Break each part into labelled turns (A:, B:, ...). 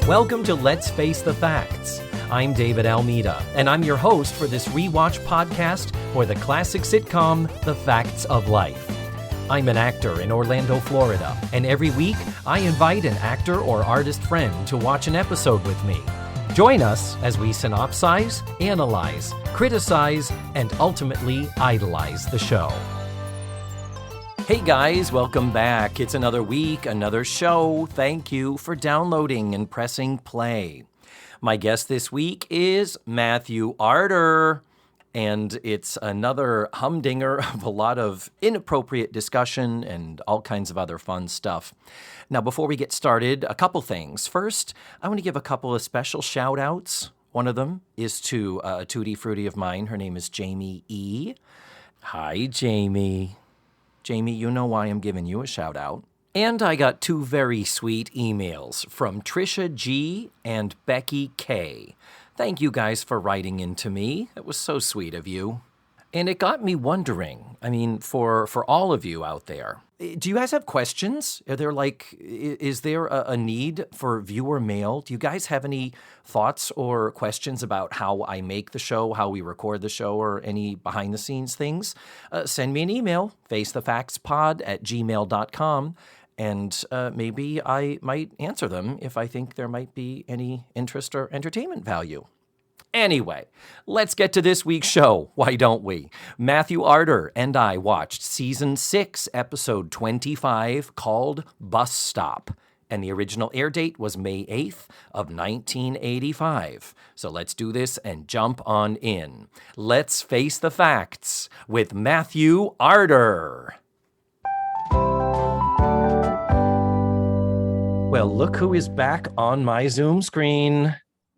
A: Welcome to Let's Face the Facts. I'm David Almeida, and I'm your host for this rewatch podcast for the classic sitcom, The Facts of Life. I'm an actor in Orlando, Florida, and every week I invite an actor or artist friend to watch an episode with me. Join us as we synopsize, analyze, criticize, and ultimately idolize the show. Hey guys, welcome back. It's another week, another show. Thank you for downloading and pressing play. My guest this week is Matthew Arter, and it's another humdinger of a lot of inappropriate discussion and all kinds of other fun stuff. Now, before we get started, a couple things. First, I want to give a couple of special shout-outs. One of them is to a tutti frutti of mine. Her name is Jamie E. Hi, Jamie. Jamie, you know why I'm giving you a shout out. And I got two very sweet emails from Trisha G and Becky K. Thank you guys for writing into me. It was so sweet of you. And it got me wondering, for all of you out there, do you guys have questions? Is there a need for viewer mail? Do you guys have any thoughts or questions about how I make the show, how we record the show, or any behind-the-scenes things? Send me an email, facethefactspod@gmail.com, and maybe I might answer them if I think there might be any interest or entertainment value. Anyway, let's get to this week's show, why don't we? Matthew Arter and I watched Season 6, Episode 25, called Bus Stop, and the original air date was May 8th of 1985. So let's do this and jump on in. Let's face the facts with Matthew Arter. Well, look who is back on my Zoom screen.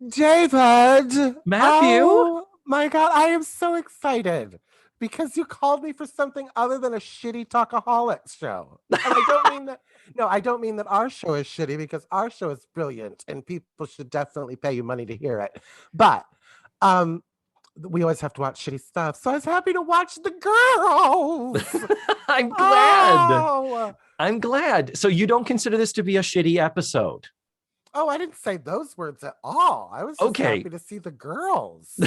B: David!
A: Matthew!
B: Oh my God, I am so excited because you called me for something other than a shitty Talkaholics show. And I don't mean that our show is shitty, because our show is brilliant and people should definitely pay you money to hear it. But we always have to watch shitty stuff. So I was happy to watch the girls.
A: I'm glad.
B: Oh.
A: I'm glad. So you don't consider this to be a shitty episode?
B: Oh, I didn't say those words at all. I was just happy to see the girls.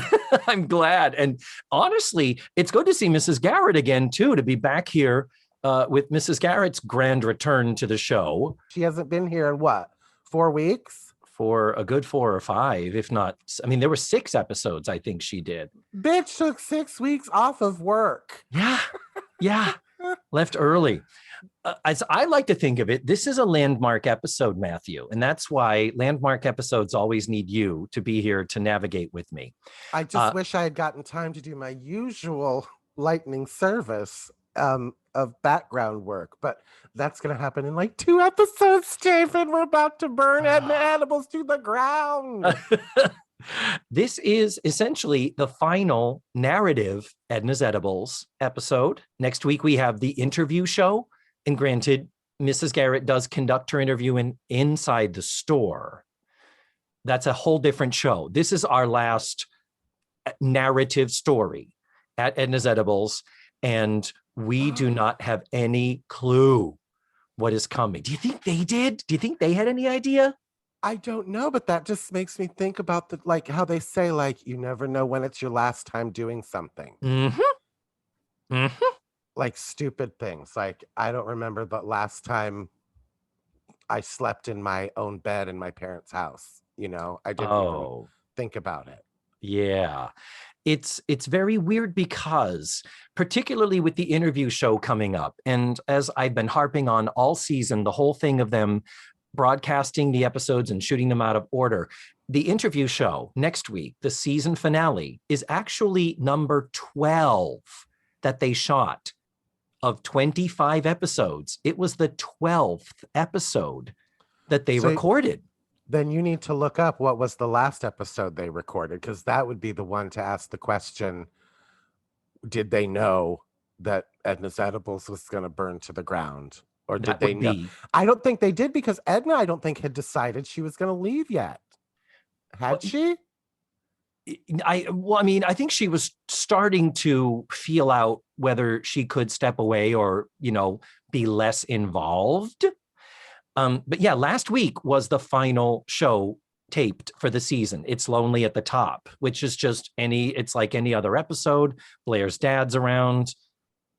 A: I'm glad. And honestly, it's good to see Mrs. Garrett again, too, to be back here with Mrs. Garrett's grand return to the show.
B: She hasn't been here in 4 weeks?
A: For a good 4 or 5, if not. There were 6 episodes, I think she did.
B: Bitch took 6 weeks off of work.
A: Yeah. Left early. As I like to think of it, this is a landmark episode, Matthew. And that's why landmark episodes always need you to be here to navigate with me.
B: I just wish I had gotten time to do my usual lightning service of background work. But that's going to happen in 2 episodes, David. We're about to burn Edna Animals to the ground.
A: This is essentially the final narrative Edna's Edibles episode. Next week, we have the interview show. And granted, Mrs. Garrett does conduct her interview inside the store. That's a whole different show. This is our last narrative story at Edna's Edibles, and we do not have any clue what is coming. Do you think they did? Do you think they had any idea?
B: I don't know, but that just makes me think about how they say, you never know when it's your last time doing something.
A: Mm-hmm.
B: Stupid things. I don't remember the last time I slept in my own bed in my parents' house. I didn't even think about it.
A: Yeah. It's very weird because, particularly with the interview show coming up, and as I've been harping on all season, the whole thing of them broadcasting the episodes and shooting them out of order, the interview show next week, the season finale, is actually number 12 that they shot. Of 25 episodes, it was the 12th episode that they recorded.
B: Then you need to look up what was the last episode they recorded, because that would be the one to ask the question, did they know that Edna's Edibles was going to burn to the ground? Or did they know? I don't think they did, because Edna, I don't think, had decided she was going to leave yet. Had she?
A: I think she was starting to feel out whether she could step away or, be less involved. But yeah, last week was the final show taped for the season. It's Lonely at the Top, which is just it's like any other episode. Blair's dad's around.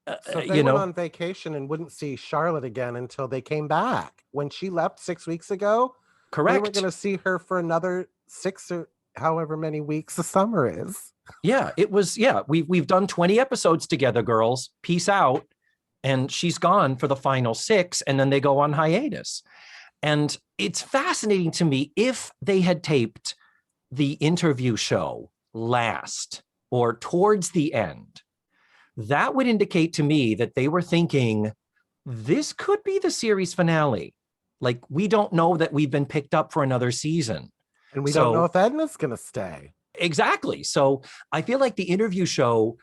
B: So they went on vacation and wouldn't see Charlotte again until they came back. When she left 6 weeks ago,
A: correct.
B: We weren't going to see her for another 6 or however many weeks the summer is.
A: Yeah, it was. Yeah, we've done 20 episodes together, girls. Peace out. And she's gone for the final 6, and then they go on hiatus. And it's fascinating to me, if they had taped the interview show last or towards the end, that would indicate to me that they were thinking, this could be the series finale. Like, we don't know that we've been picked up for another season.
B: And we don't know if Edna's going to stay.
A: Exactly. So I feel like the interview show,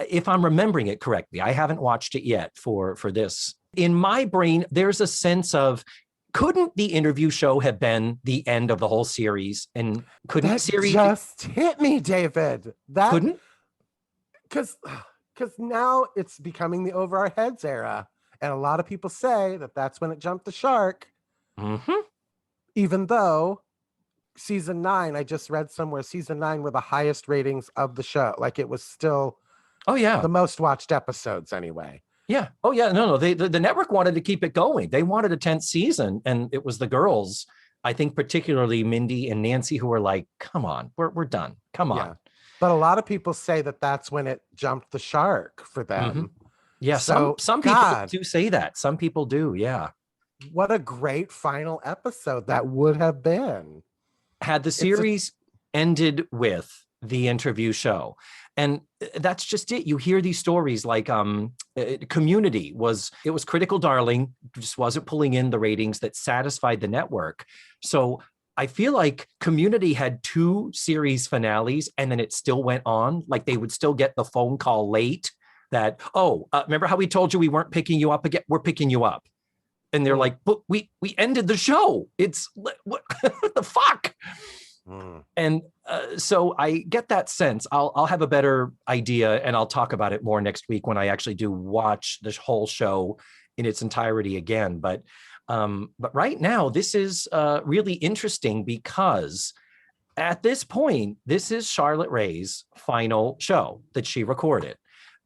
A: if I'm remembering it correctly, I haven't watched it yet for this. In my brain, there's a sense of, couldn't the interview show have been the end of the whole series? And couldn't
B: that
A: series
B: just hit me, David? That
A: couldn't?
B: Because now it's becoming the over our heads era. And a lot of people say that that's when it jumped the shark.
A: Mm-hmm.
B: Even though season 9, I just read somewhere, season 9 were the highest ratings of the show. Like, it was still the most watched episodes anyway.
A: Yeah. Oh, yeah. No. The network wanted to keep it going. They wanted a 10th season, and it was the girls, I think particularly Mindy and Nancy, who were like, come on, we're done. Come on.
B: Yeah. But a lot of people say that that's when it jumped the shark for them.
A: Mm-hmm. Yeah.
B: So,
A: some people do say that. Some people do. Yeah.
B: What a great final episode that would have been.
A: Had the series ended with the interview show. And that's just it. You hear these stories like Community was critical darling, just wasn't pulling in the ratings that satisfied the network. So I feel like Community had 2 series finales, and then it still went on. Like, they would still get the phone call late that, remember how we told you we weren't picking you up again? We're picking you up. And they're like, but we ended the show. It's what the fuck? And so I get that sense. I'll have a better idea, and I'll talk about it more next week when I actually do watch this whole show in its entirety again. But right now, this is really interesting because at this point, this is Charlotte Rae's final show that she recorded.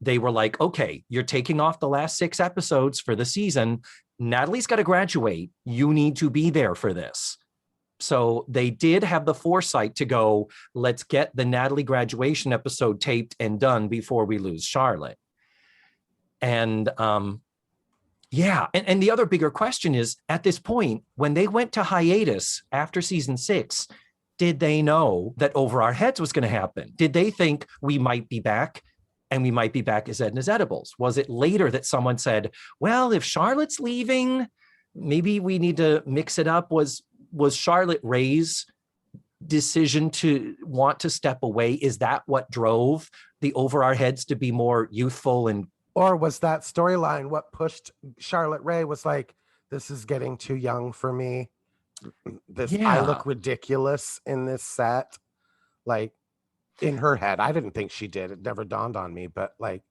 A: They were like, okay, you're taking off the last 6 episodes for the season. Natalie's got to graduate. You need to be there for this. So they did have the foresight to go, let's get the Natalie graduation episode taped and done before we lose Charlotte. And and the other bigger question is, at this point, when they went to hiatus after season 6, did they know that Over Our Heads was going to happen? Did they think we might be back? And we might be back as Edna's Edibles? Was it later that someone said, well, if Charlotte's leaving, maybe we need to mix it up? Was Charlotte Rae's decision to want to step away, is that what drove the Over Our Heads to be more youthful?
B: Or was that storyline what pushed Charlotte Rae, was like, this is getting too young for me. I look ridiculous in this set. Like, in her head, I didn't think she did. It never dawned on me, but like,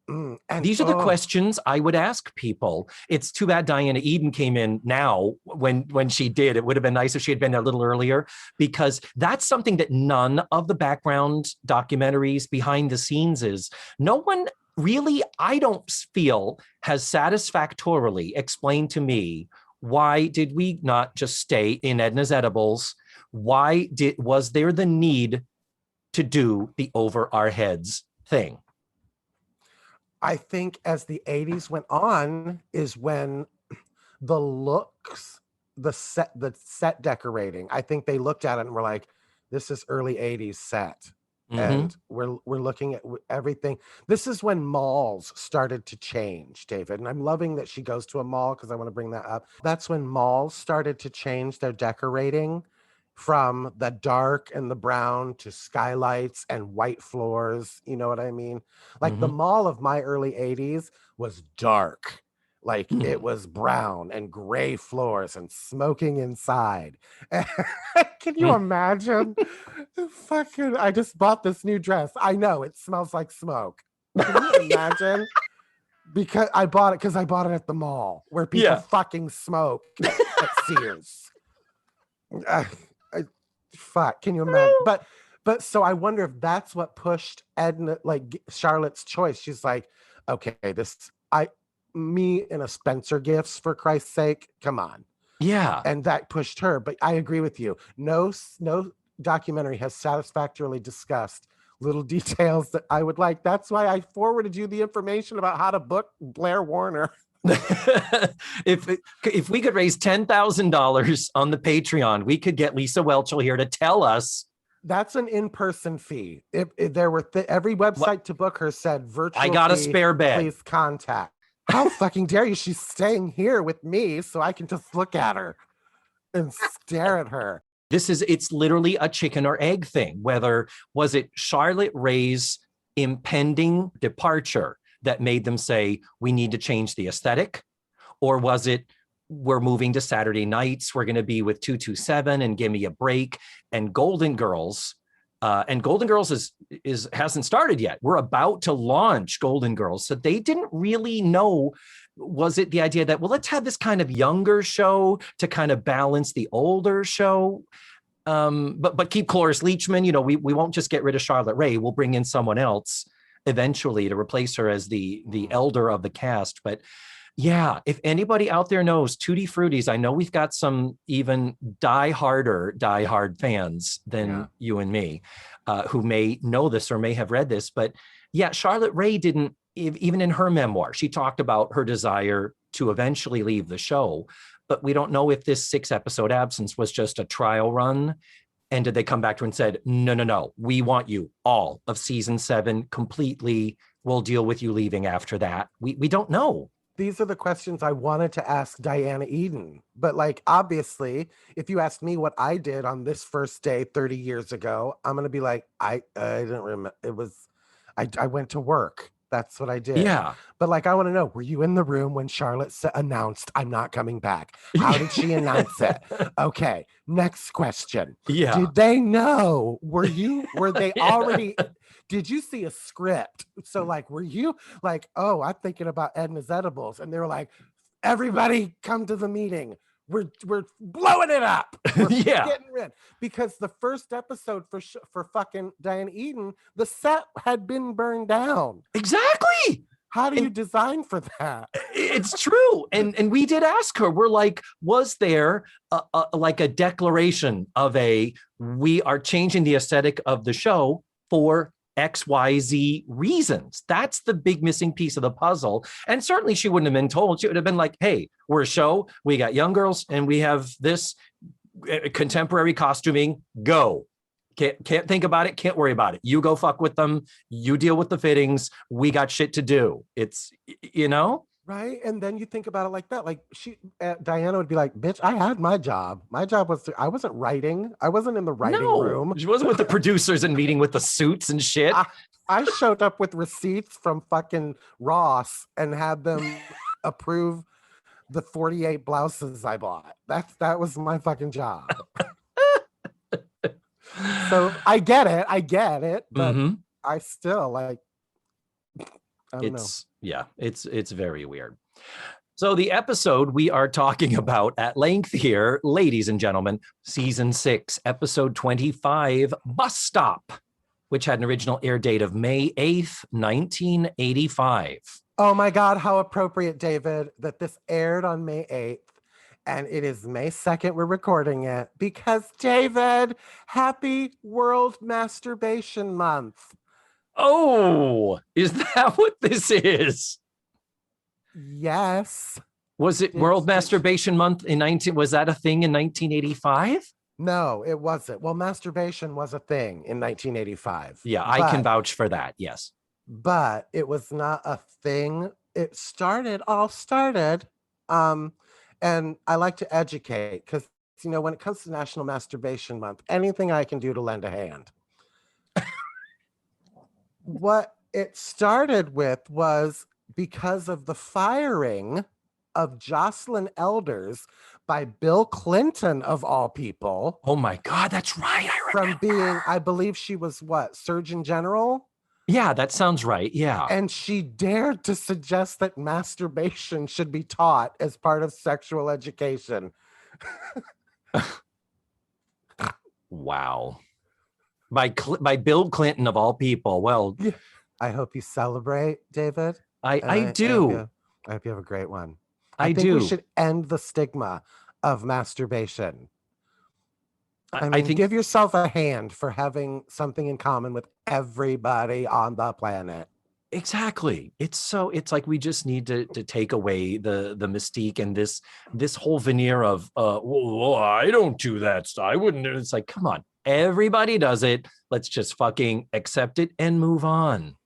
B: and
A: these are the questions I would ask people. It's too bad Diana Eden came in now when she did. It would have been nice if she had been there a little earlier, because that's something that none of the background documentaries behind the scenes is. No one really, I don't feel, has satisfactorily explained to me, why did we not just stay in Edna's Edibles? Was there the need to do the Over Our Heads thing?
B: I think as the 80s went on is when the looks, the set decorating, I think they looked at it and were like, this is early 80s set. Mm-hmm. And we're looking at everything. This is when malls started to change, David. And I'm loving that she goes to a mall, because I want to bring that up. That's when malls started to change their decorating from the dark and the brown to skylights and white floors. You know what I mean? Like, the mall of my early 80s was dark. Like, it was brown and gray floors and smoking inside. Can you imagine? Fucking, I just bought this new dress. I know it smells like smoke. Can you imagine? Because I bought it at the mall where people fucking smoke at Sears. Fuck, can you imagine? But so I wonder if that's what pushed Edna, like Charlotte's choice. She's like, okay, me in a Spencer Gifts, for Christ's sake, come on.
A: Yeah.
B: And that pushed her. But I agree with you. No documentary has satisfactorily discussed little details that I would like. That's why I forwarded you the information about how to book Blair Warner.
A: If we could raise $10,000 on the Patreon, we could get Lisa Welchel here to tell us.
B: That's an in-person fee. If there were every website to book her said virtual.
A: I got
B: fee,
A: a spare bed.
B: Please contact. How fucking dare you? She's staying here with me so I can just look at her and stare at her.
A: It's literally a chicken or egg thing. Was it Charlotte Ray's impending departure that made them say, we need to change the aesthetic? Or was it, we're moving to Saturday nights, we're going to be with 227 and give me a break? And Golden Girls hasn't started yet. We're about to launch Golden Girls. So they didn't really know, was it the idea that, well, let's have this kind of younger show to kind of balance the older show? But keep Cloris Leachman, we won't just get rid of Charlotte Rae. We'll bring in someone else eventually to replace her as the elder of the cast. But yeah, if anybody out there knows Tutti Fruttis, I know we've got some even diehard fans than you and me, who may know this or may have read this. But yeah, Charlotte Rae didn't, even in her memoir, she talked about her desire to eventually leave the show. But we don't know if this 6-episode absence was just a trial run. And did they come back to her and said, no, we want you all of season 7 completely. We'll deal with you leaving after that. We don't know.
B: These are the questions I wanted to ask Diana Eden. But like, obviously, if you asked me what I did on this first day 30 years ago, I'm going to be like, I didn't remember. It was, I went to work. That's what I did.
A: Yeah.
B: But like, I want to know, were you in the room when Charlotte announced, I'm not coming back? How did she announce it? Okay. Next question.
A: Yeah.
B: Did they know? Were they already, did you see a script? So like, were you like, oh, I'm thinking about Edna's edibles. And they were like, everybody come to the meeting. We're blowing it up. We're getting rid. Because the first episode for fucking Diane Eden, the set had been burned down.
A: Exactly.
B: How do you design for that?
A: It's true. And we did ask her, we're like, was there like a declaration of we are changing the aesthetic of the show for XYZ reasons? That's the big missing piece of the puzzle. And certainly she wouldn't have been told. She would have been like, hey, we're a show. We got young girls and we have this contemporary costuming. Go. Can't think about it. Can't worry about it. You go fuck with them. You deal with the fittings. We got shit to do. It's,
B: Right. And then you think about it like that. Like Diana would be like, bitch, I had my job. My job was I wasn't writing. I wasn't in the writing room.
A: She wasn't with the producers and meeting with the suits and shit.
B: I showed up with receipts from fucking Ross and had them approve the 48 blouses I bought. That was my fucking job. So I get it. But I still like, I don't know.
A: Yeah, it's very weird. So the episode we are talking about at length here, ladies and gentlemen, season 6, episode 25, Bus Stop, which had an original air date of May 8th, 1985.
B: Oh my God, how appropriate, David, that this aired on May 8th. And it is May 2nd, we're recording it. Because, David, happy World Masturbation Month.
A: Oh, is that what this is?
B: Yes.
A: Was it World Masturbation Month in was that a thing in 1985?
B: No, it wasn't. Well, masturbation was a thing in 1985.
A: Yeah, I can vouch for that, yes.
B: But it was not a thing. It all started, and I like to educate because, when it comes to National Masturbation Month, anything I can do to lend a hand. What it started with was because of the firing of Jocelyn Elders by Bill Clinton, of all people.
A: Oh my God, that's right. I remember.
B: From being, I believe she was Surgeon General?
A: Yeah, that sounds right. Yeah.
B: And she dared to suggest that masturbation should be taught as part of sexual education.
A: Wow. By Bill Clinton of all people. Well,
B: I hope you celebrate, David.
A: I do.
B: I hope you have a great one.
A: I
B: think
A: do.
B: we should end the stigma of masturbation. I mean,
A: I think
B: give yourself a hand for having something in common with everybody on the planet.
A: exactly. It's like we just need to take away the mystique and this whole veneer of well, I don't do that stuff. I wouldn't. It's like, come on, everybody does it. Let's just fucking accept it and move on.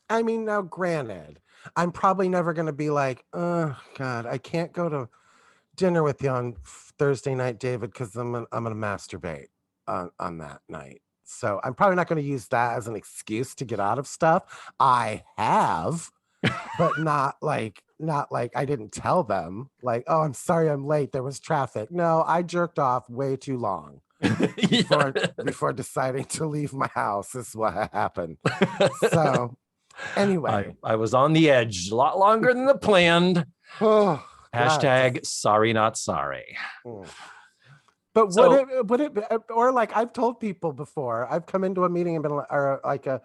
B: I mean, now granted, I'm probably never going to be like, oh God, I can't go to dinner with you on Thursday night, David, because I'm gonna masturbate on that night. So I'm probably not going to use that as an excuse to get out of stuff. I have, but not like I didn't tell them like, oh, I'm sorry I'm late. There was traffic. No, I jerked off way too long before deciding to leave my house. This is what happened. So anyway,
A: I was on the edge a lot longer than the planned.
B: oh,
A: Hashtag sorry, not sorry.
B: But would it, or like I've told people before, I've come into a meeting and been like, or like a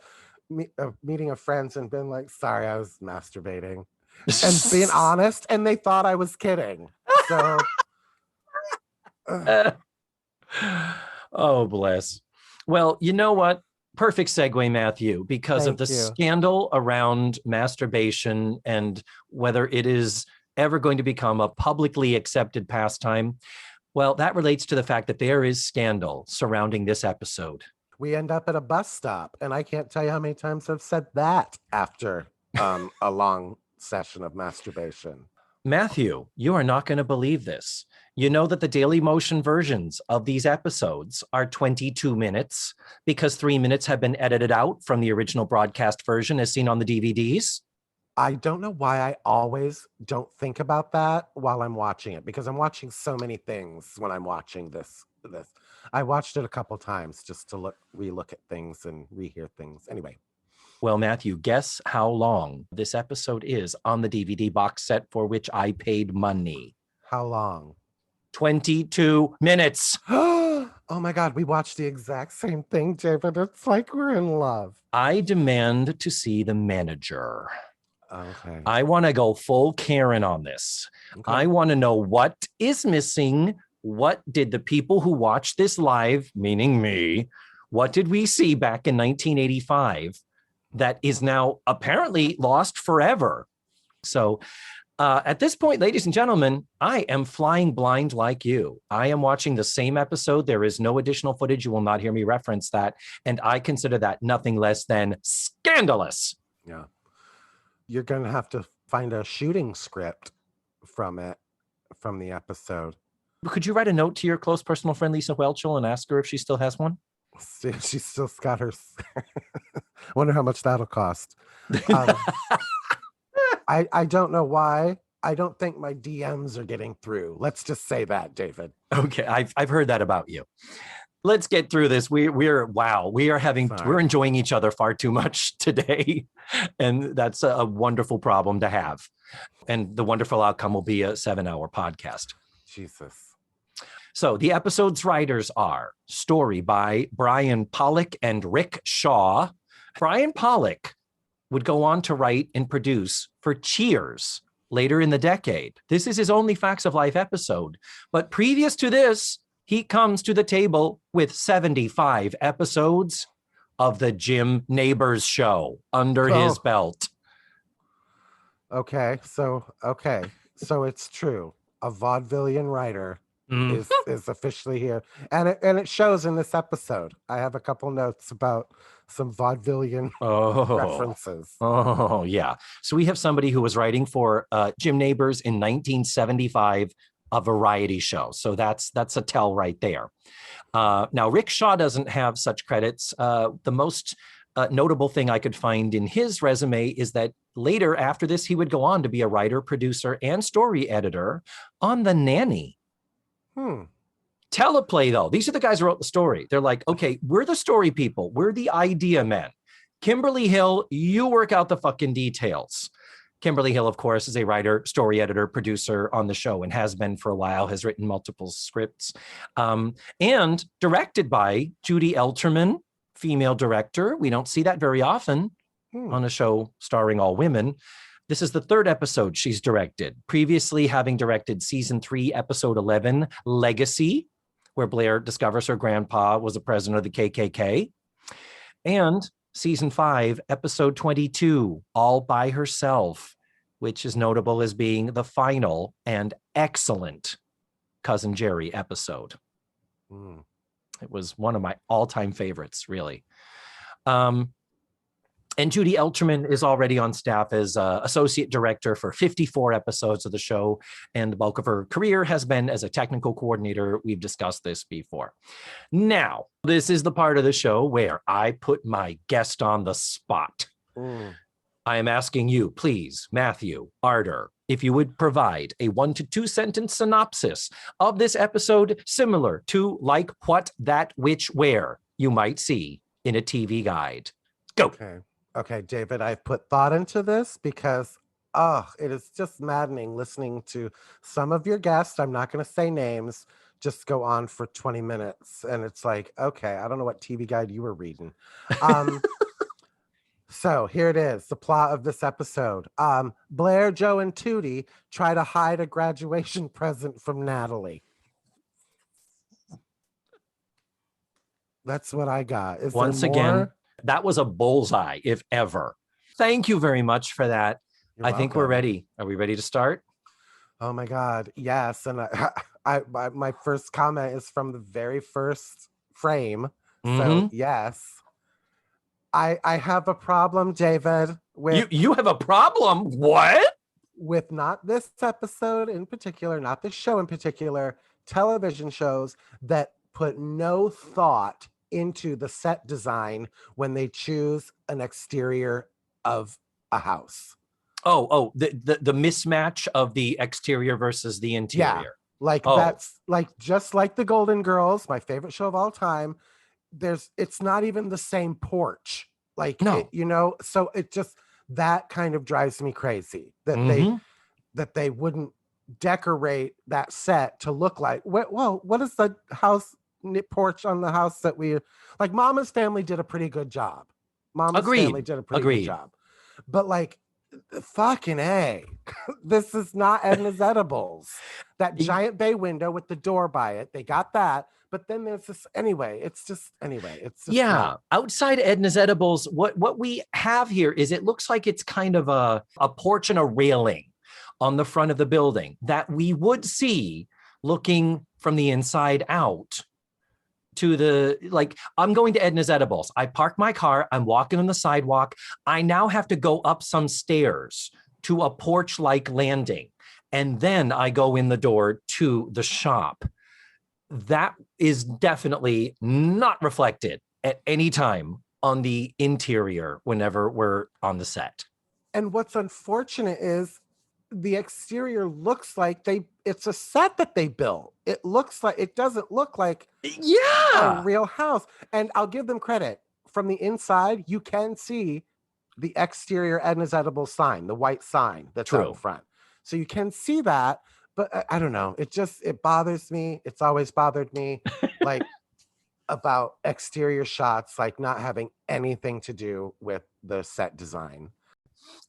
B: meeting of friends and been like, sorry, I was masturbating, and being honest, and they thought I was kidding. So,
A: oh, bless. Well, you know what? Perfect segue, Matthew, because of the scandal around masturbation and whether it is ever going to become a publicly accepted pastime. Well, that relates to the fact that there is scandal surrounding this episode.
B: We end up at a bus stop, and I can't tell you how many times I've said that after a long session of masturbation.
A: Matthew, you are not going to believe this. You know that the Daily Motion versions of these episodes are 22 minutes because 3 minutes have been edited out from the original broadcast version as seen on the DVDs?
B: I don't know why I always don't think about that while I'm watching it, because I'm watching so many things when I'm watching this. I watched it a couple times just to relook at things and rehear things. Anyway.
A: Well, Matthew, guess how long this episode is on the DVD box set for which I paid money?
B: How long?
A: 22 minutes.
B: Oh my God, we watched the exact same thing, David. It's like we're in love.
A: I demand to see the manager.
B: Okay.
A: I want to go full Karen on this.
B: Okay.
A: I want to know what is missing. What did the people who watched this live, meaning me, what did we see back in 1985 that is now apparently lost forever? So at this point, ladies and gentlemen, I am flying blind like you. I am watching the same episode. There is no additional footage. You will not hear me reference that. And I consider that nothing less than scandalous.
B: Yeah. You're going to have to find a shooting script from the episode.
A: Could you write a note to your close personal friend, Lisa Welchel, and ask her if she still has one?
B: She's still got her. Wonder how much that'll cost. I don't know why. I don't think my DMs are getting through. Let's just say that, David.
A: Okay, I've heard that about you. Let's get through this. We're enjoying each other far too much today. And that's a wonderful problem to have. And the wonderful outcome will be a 7-hour podcast.
B: Jesus.
A: So the episode's writers are story by Brian Pollock and Rick Shaw. Brian Pollock would go on to write and produce for Cheers later in the decade. This is his only Facts of Life episode. But previous to this, he comes to the table with 75 episodes of the Jim Neighbors show under his belt.
B: Okay, so it's true. A vaudevillian writer is officially here, and it shows in this episode. I have a couple notes about some vaudevillian references.
A: Oh, yeah. So we have somebody who was writing for Jim Neighbors in 1975, a variety show. So that's a tell right there. Now, Rick Shaw doesn't have such credits. The most notable thing I could find in his resume is that later after this, he would go on to be a writer, producer, and story editor on The Nanny. Teleplay, though. These are the guys who wrote the story. They're like, okay, we're the story people. We're the idea men. Kimberly Hill, you work out the fucking details. Kimberly Hill, of course, is a writer, story editor, producer on the show and has been for a while, has written multiple scripts, and directed by Judy Elterman, female director. We don't see that very often on a show starring all women. This is the third episode she's directed, previously having directed season 3, episode 11, Legacy, where Blair discovers her grandpa was a president of the KKK, and season 5, episode 22, All by Herself, which is notable as being the final and excellent Cousin Jerry episode. It was one of my all-time favorites, really. And Judy Elterman is already on staff as associate director for 54 episodes of the show, and the bulk of her career has been as a technical coordinator. We've discussed this before. Now, this is the part of the show where I put my guest on the spot. I am asking you, please, Matthew, Arter, if you would provide a 1 to 2 sentence synopsis of this episode, similar to like what, that, which, where you might see in a TV guide. Go.
B: Okay, David, I've put thought into this because, it is just maddening listening to some of your guests, I'm not going to say names, just go on for 20 minutes. And it's like, okay, I don't know what TV guide you were reading. So here it is, the plot of this episode. Blair, Joe, and Tootie try to hide a graduation present from Natalie. That's what I got. Is
A: Once
B: there
A: again,
B: more?
A: that was a bullseye, if ever. Thank you very much for that.
B: You're
A: I think we're
B: welcome.
A: ready. Are we ready to start?
B: Oh my God, yes. And my first comment is from the very first frame. So yes, I have a problem, David, with
A: You have a problem? What?
B: with not this episode in particular, not this show in particular, television shows that put no thought into the set design when they choose an exterior of a house.
A: The mismatch of the exterior versus the interior.
B: Like that's like just like the Golden Girls, my favorite show of all time. It's not even the same porch. Like
A: no.
B: So it just that kind of drives me crazy that they wouldn't decorate that set to look like what is the house porch on the house that we like? Mama's Family did a pretty good job. Family did a pretty good job. But like fucking A, this is not Edna's Edibles. That giant bay window with the door by it, they got that. But then there's this it's just not.
A: Outside Edna's Edibles, what we have here is it looks like it's kind of a porch and a railing on the front of the building that we would see looking from the inside out to I'm going to Edna's Edibles. I park my car, I'm walking on the sidewalk. I now have to go up some stairs to a porch-like landing. And then I go in the door to the shop. That is definitely not reflected at any time on the interior whenever we're on the set.
B: And what's unfortunate is the exterior looks like it's a set that they built. It doesn't look like a real house. And I'll give them credit. From the inside, you can see the exterior Edna's Edibles sign, the white sign that's out in front. So you can see that, but I don't know. It bothers me. It's always bothered me like about exterior shots, like not having anything to do with the set design.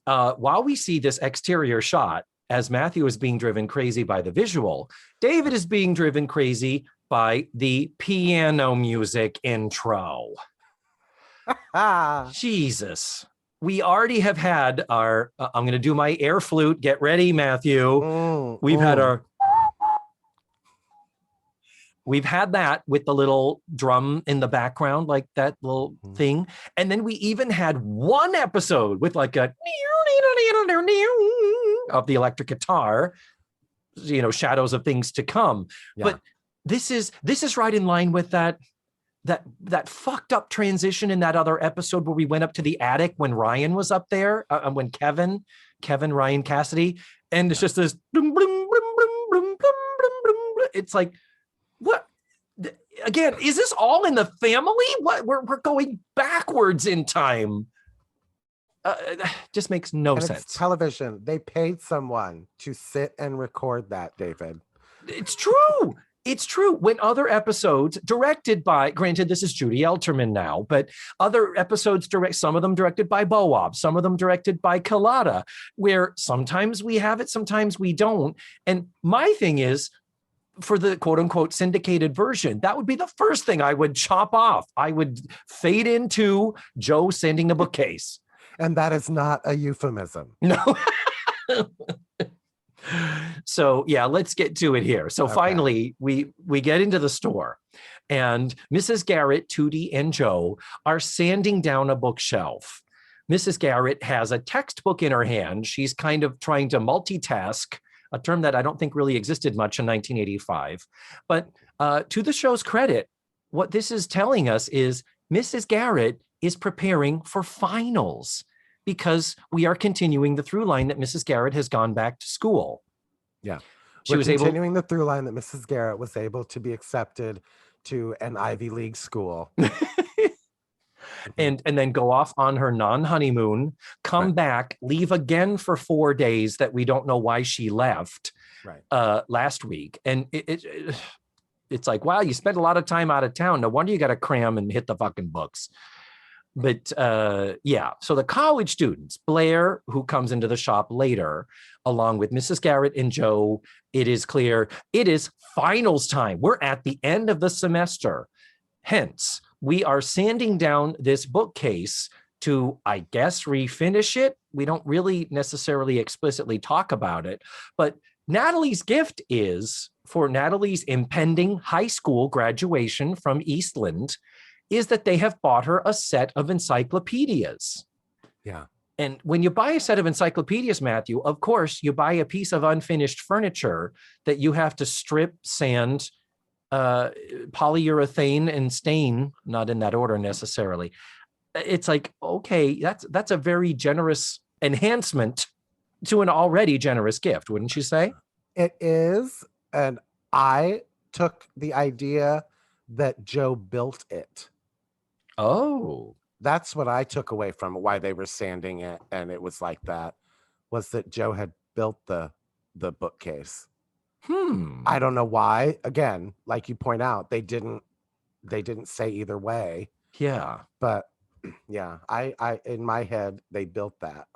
A: While we see this exterior shot, as Matthew is being driven crazy by the visual, David is being driven crazy by the piano music intro. Jesus. We already have had our, I'm going to do my air flute. Get ready, Matthew. We've had that with the little drum in the background, like that little thing. And then we even had one episode with like a of the electric guitar, shadows of things to come. Yeah. But this is right in line with that fucked up transition in that other episode where we went up to the attic when Ryan was up there, when Kevin, Ryan Cassidy, and it's just this. It's like, what? Again, is this all in the family? What? We're going backwards in time. just makes no
B: And
A: sense.
B: it's television. They paid someone to sit and record that, David.
A: It's true. It's true. When other episodes directed by, granted, this is Judy Elterman now, but other episodes some of them directed by Boab, some of them directed by Collada, where sometimes we have it, sometimes we don't. And my thing is, for the quote unquote syndicated version, that would be the first thing I would chop off. I would fade into Joe sanding the bookcase.
B: And that is not a euphemism.
A: No. So yeah, let's get to it here. So finally, we get into the store, and Mrs. Garrett, Tootie, and Joe are sanding down a bookshelf. Mrs. Garrett has a textbook in her hand. She's kind of trying to multitask, a term that I don't think really existed much in 1985. But to the show's credit, what this is telling us is Mrs. Garrett is preparing for finals, because we are continuing the through line that Mrs. Garrett has gone back to school.
B: Yeah.
A: She was
B: continuing the through line that Mrs. Garrett was able to be accepted to an Ivy League school.
A: and then go off on her non-honeymoon, come back, leave again for 4 days that we don't know why she left last week. And it's like, wow, you spent a lot of time out of town. No wonder you got to cram and hit the fucking books. But yeah, so the college students, Blair, who comes into the shop later, along with Mrs. Garrett and Joe, it is clear it is finals time. We're at the end of the semester. Hence, we are sanding down this bookcase to, I guess, refinish it. We don't really necessarily explicitly talk about it, but Natalie's gift is, for Natalie's impending high school graduation from Eastland, is that they have bought her a set of encyclopedias.
B: Yeah.
A: And when you buy a set of encyclopedias, Matthew, of course, you buy a piece of unfinished furniture that you have to strip, sand, polyurethane, and stain, not in that order necessarily. It's like, okay, that's a very generous enhancement to an already generous gift, wouldn't you say?
B: It is. And I took the idea that Joe built it.
A: Oh.
B: That's what I took away from why they were sanding it, and it was like that, was that Joe had built the bookcase. I don't know why. Again, like you point out, they didn't say either way.
A: Yeah.
B: But yeah, I in my head, they built that.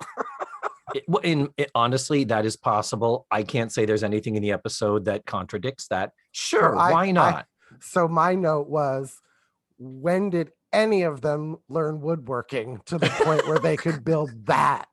A: Honestly, that is possible. I can't say there's anything in the episode that contradicts that. Sure, why not?
B: So my note was, when did any of them learn woodworking to the point where they could build that?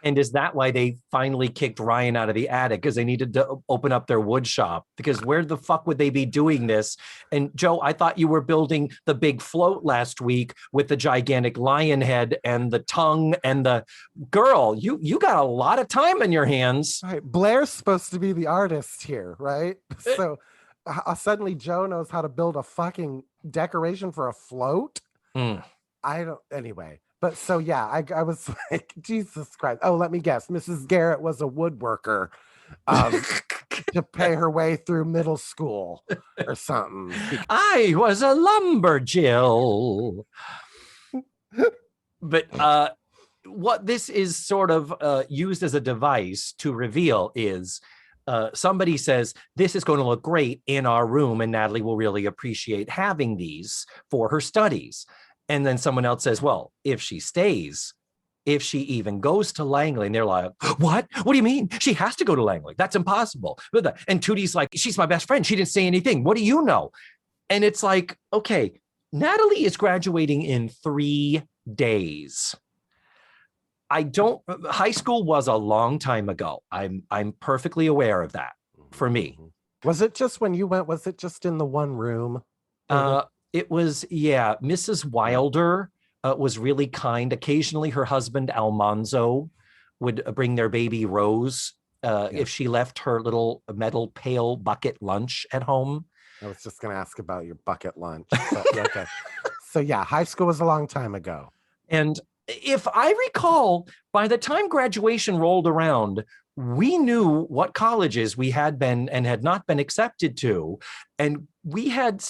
A: And is that why they finally kicked Ryan out of the attic? Because they needed to open up their wood shop. Because where the fuck would they be doing this? And Joe, I thought you were building the big float last week with the gigantic lion head and the tongue and the girl. You got a lot of time in your hands.
B: Right. Blair's supposed to be the artist here, right? So suddenly Joe knows how to build a fucking decoration for a float. Anyway. But so, yeah, I was like, Jesus Christ. Oh, let me guess. Mrs. Garrett was a woodworker to pay her way through middle school or something.
A: I was a lumberjill. But what this is sort of used as a device to reveal is somebody says, this is going to look great in our room, and Natalie will really appreciate having these for her studies. And then someone else says, well, if she stays, if she even goes to Langley, and they're like, what? What do you mean? She has to go to Langley. That's impossible. And Tootie's like, she's my best friend. She didn't say anything. What do you know? And it's like, okay, Natalie is graduating in 3 days. High school was a long time ago. I'm perfectly aware of that for me.
B: Was it just when you went, was it just in the one room?
A: It was, yeah. Mrs. Wilder was really kind. Occasionally her husband, Almanzo, would bring their baby Rose if she left her little metal pail bucket lunch at home.
B: I was just going to ask about your bucket lunch. But, okay. So yeah, high school was a long time ago.
A: And if I recall, by the time graduation rolled around, we knew what colleges we had been and had not been accepted to. And we had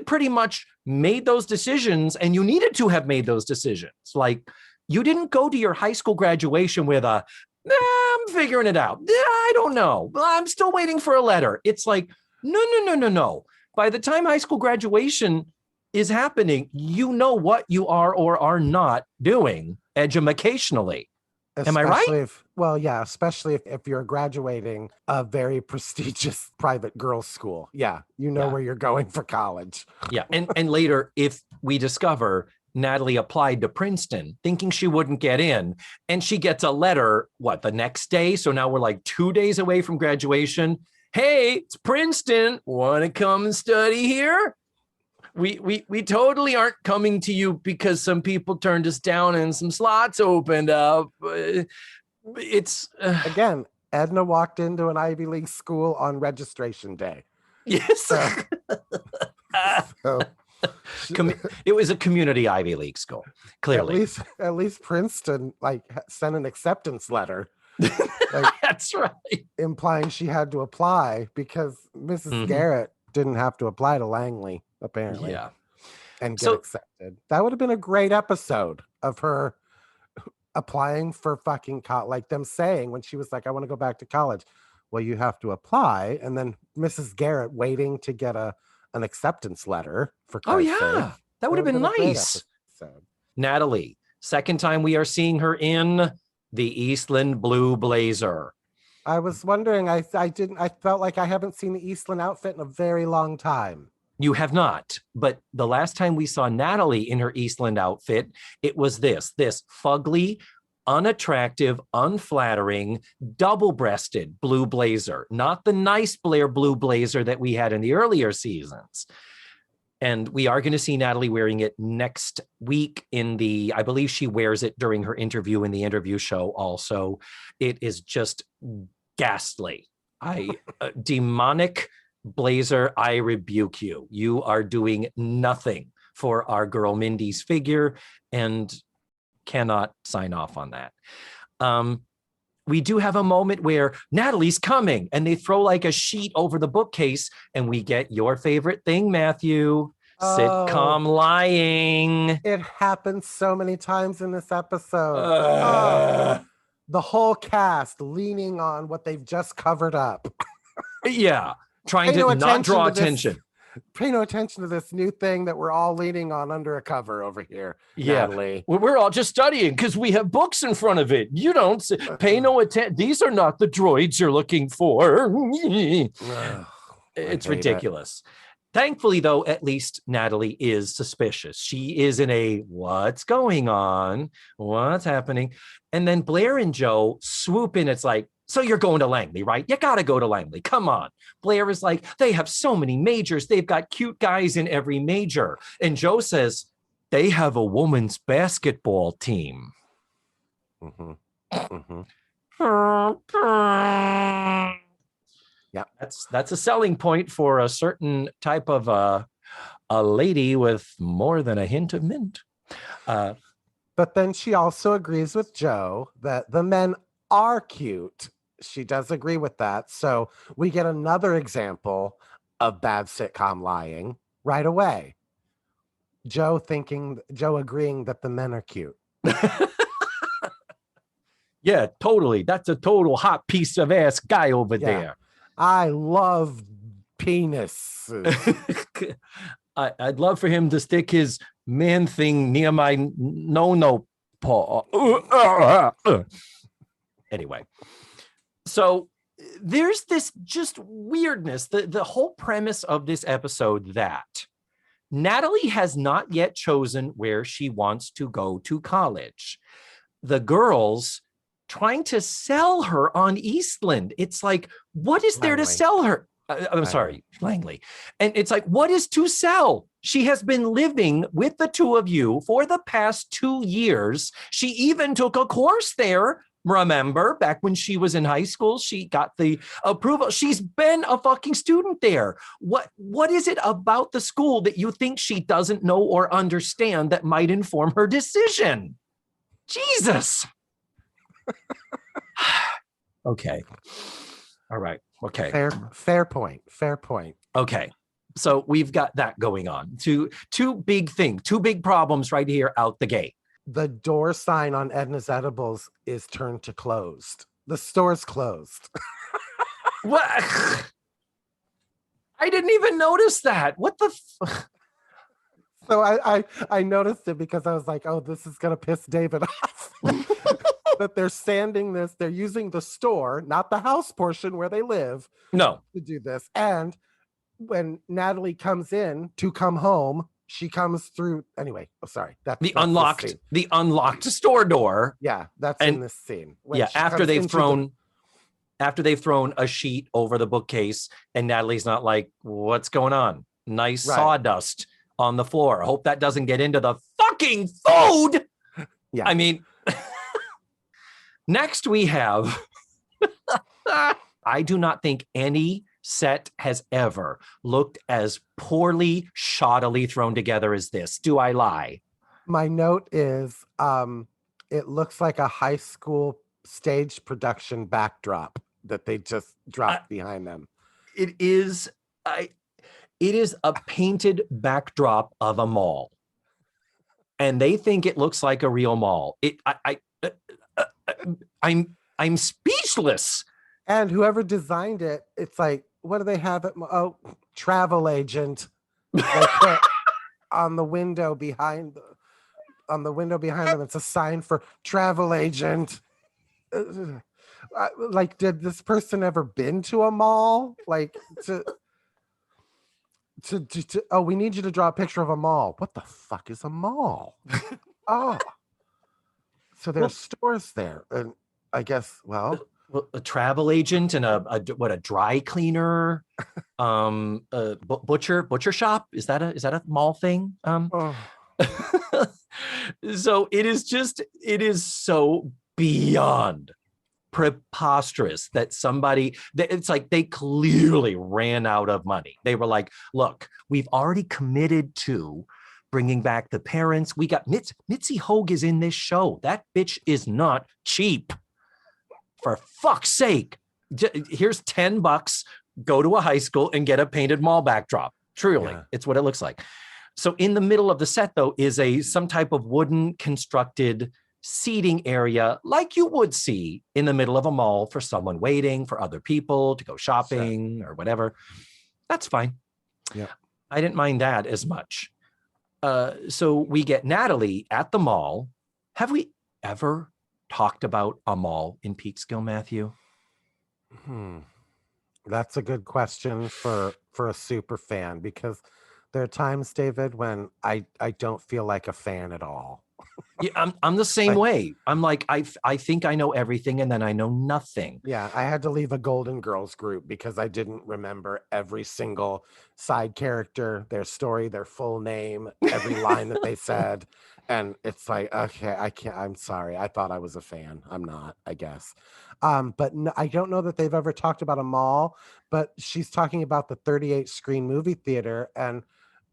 A: pretty much made those decisions, and you needed to have made those decisions. Like, You didn't go to your high school graduation with a, I'm figuring it out. I don't know. I'm still waiting for a letter. It's like, no. By the time high school graduation is happening, you know what you are or are not doing educationally. Am I right?
B: Especially if you're graduating a very prestigious private girls' school. Yeah, you know where you're going for college.
A: Yeah, and later, if we discover Natalie applied to Princeton thinking she wouldn't get in, and she gets a letter, the next day? So now we're like 2 days away from graduation. Hey, it's Princeton. Want to come and study here? We totally aren't coming to you because some people turned us down and some slots opened up. It's
B: again, Edna walked into an Ivy League school on registration day.
A: Yes. It was a community Ivy League school, clearly.
B: At least Princeton sent an acceptance letter.
A: That's right.
B: Implying she had to apply because Mrs. Garrett didn't have to apply to Langley, apparently.
A: Yeah.
B: And get accepted. That would have been a great episode of her applying for fucking college, them saying when she was like, I want to go back to college. Well, you have to apply. And then Mrs. Garrett waiting to get an acceptance letter for Christ's sake.
A: That would have been nice. Natalie, second time we are seeing her in the Eastland blue blazer.
B: I was wondering, I felt like I haven't seen the Eastland outfit in a very long time.
A: You have not, but the last time we saw Natalie in her Eastland outfit, it was this fugly, unattractive, unflattering, double-breasted blue blazer, not the nice Blair blue blazer that we had in the earlier seasons. And we are going to see Natalie wearing it next week I believe she wears it during her interview in the interview show also. It is just ghastly. Demonic blazer, I rebuke you. You are doing nothing for our girl Mindy's figure and cannot sign off on that. We do have a moment where Natalie's coming and they throw like a sheet over the bookcase and we get your favorite thing, Matthew, sitcom lying.
B: It happens so many times in this episode. The whole cast leaning on what they've just covered up.
A: Yeah, trying to not draw attention.
B: Pay no attention to this new thing that we're all leaning on under a cover over here.
A: Yeah,
B: Natalie.
A: We're all just studying because we have books in front of it. You don't pay no attention. These are not the droids you're looking for. It's ridiculous. Thankfully, though, at least Natalie is suspicious. She is in a what's going on? What's happening? And then Blair and Joe swoop in. It's like, so you're going to Langley, right? You got to go to Langley. Come on. Blair is like, they have so many majors. They've got cute guys in every major. And Joe says, they have a women's basketball team. Yeah, that's a selling point for a certain type of a lady with more than a hint of mint.
B: But then she also agrees with Joe that the men are cute. She does agree with that. So we get another example of bad sitcom lying right away. Joe agreeing that the men are cute.
A: Yeah, totally. That's a total hot piece of ass guy over there.
B: I love penis.
A: I'd love for him to stick his man thing near my no paw. Anyway, so there's this just weirdness. The whole premise of this episode that Natalie has not yet chosen where she wants to go to college. The girls trying to sell her on Eastland. It's like, what is there to sell her? I'm sorry, Langley. And it's like, what is to sell? She has been living with the two of you for the past 2 years. She even took a course there. Remember, back when she was in high school, she got the approval. She's been a fucking student there. What is it about the school that you think she doesn't know or understand that might inform her decision? Jesus. Okay. All right. Okay.
B: Fair point.
A: Okay. So we've got that going on. Two big problems right here out the gate.
B: the door sign on Edna's Edibles is turned to closed. The store's closed.
A: What? I didn't even notice that. What the?
B: So I noticed it because I was like, oh, this is gonna piss David off. That they're using the store, not the house portion where they live,
A: No.
B: to do this. And when Natalie comes in to come home, she comes through anyway. Oh, sorry. That's
A: The unlocked store door.
B: Yeah, that's in this scene.
A: Yeah, after they've thrown a sheet over the bookcase, and Natalie's not like, what's going on? Nice sawdust on the floor. I hope that doesn't get into the fucking food.
B: Yeah.
A: I mean, next we have, I do not think any set has ever looked as poorly, shoddily thrown together as this. Do I lie?
B: My note is, it looks like a high school stage production backdrop that they just dropped behind them.
A: It is a painted backdrop of a mall, and they think it looks like a real mall. I'm speechless.
B: And whoever designed it, it's like, what do they have at? Oh, travel agent. They put on the window behind them. It's a sign for travel agent. Like, did this person ever been to a mall? Like, oh, we need you to draw a picture of a mall. What the fuck is a mall? Oh, so there's stores there, and I guess, well,
A: a travel agent and a dry cleaner, a butcher shop. Is that a mall thing? So it is so beyond preposterous that it's like they clearly ran out of money. They were like, look, we've already committed to bringing back the parents. We got Mitzi Hogue is in this show. That bitch is not cheap. For fuck's sake, here's $10. Go to a high school and get a painted mall backdrop. Truly, It's what it looks like. So in the middle of the set, though, is some type of wooden constructed seating area like you would see in the middle of a mall for someone waiting for other people to go shopping or whatever. That's fine.
B: Yeah,
A: I didn't mind that as much. So we get Natalie at the mall. Have we ever talked about a mall in Peekskill, Matthew?
B: That's a good question for a super fan, because there are times, David, when I don't feel like a fan at all.
A: Yeah, I'm the same way. I'm like, I think I know everything, and then I know nothing.
B: Yeah, I had to leave a Golden Girls group because I didn't remember every single side character, their story, their full name, every line that they said. And it's like, okay, I can't, I'm sorry. I thought I was a fan. I'm not, I guess. But no, I don't know that they've ever talked about a mall, but she's talking about the 38 screen movie theater. And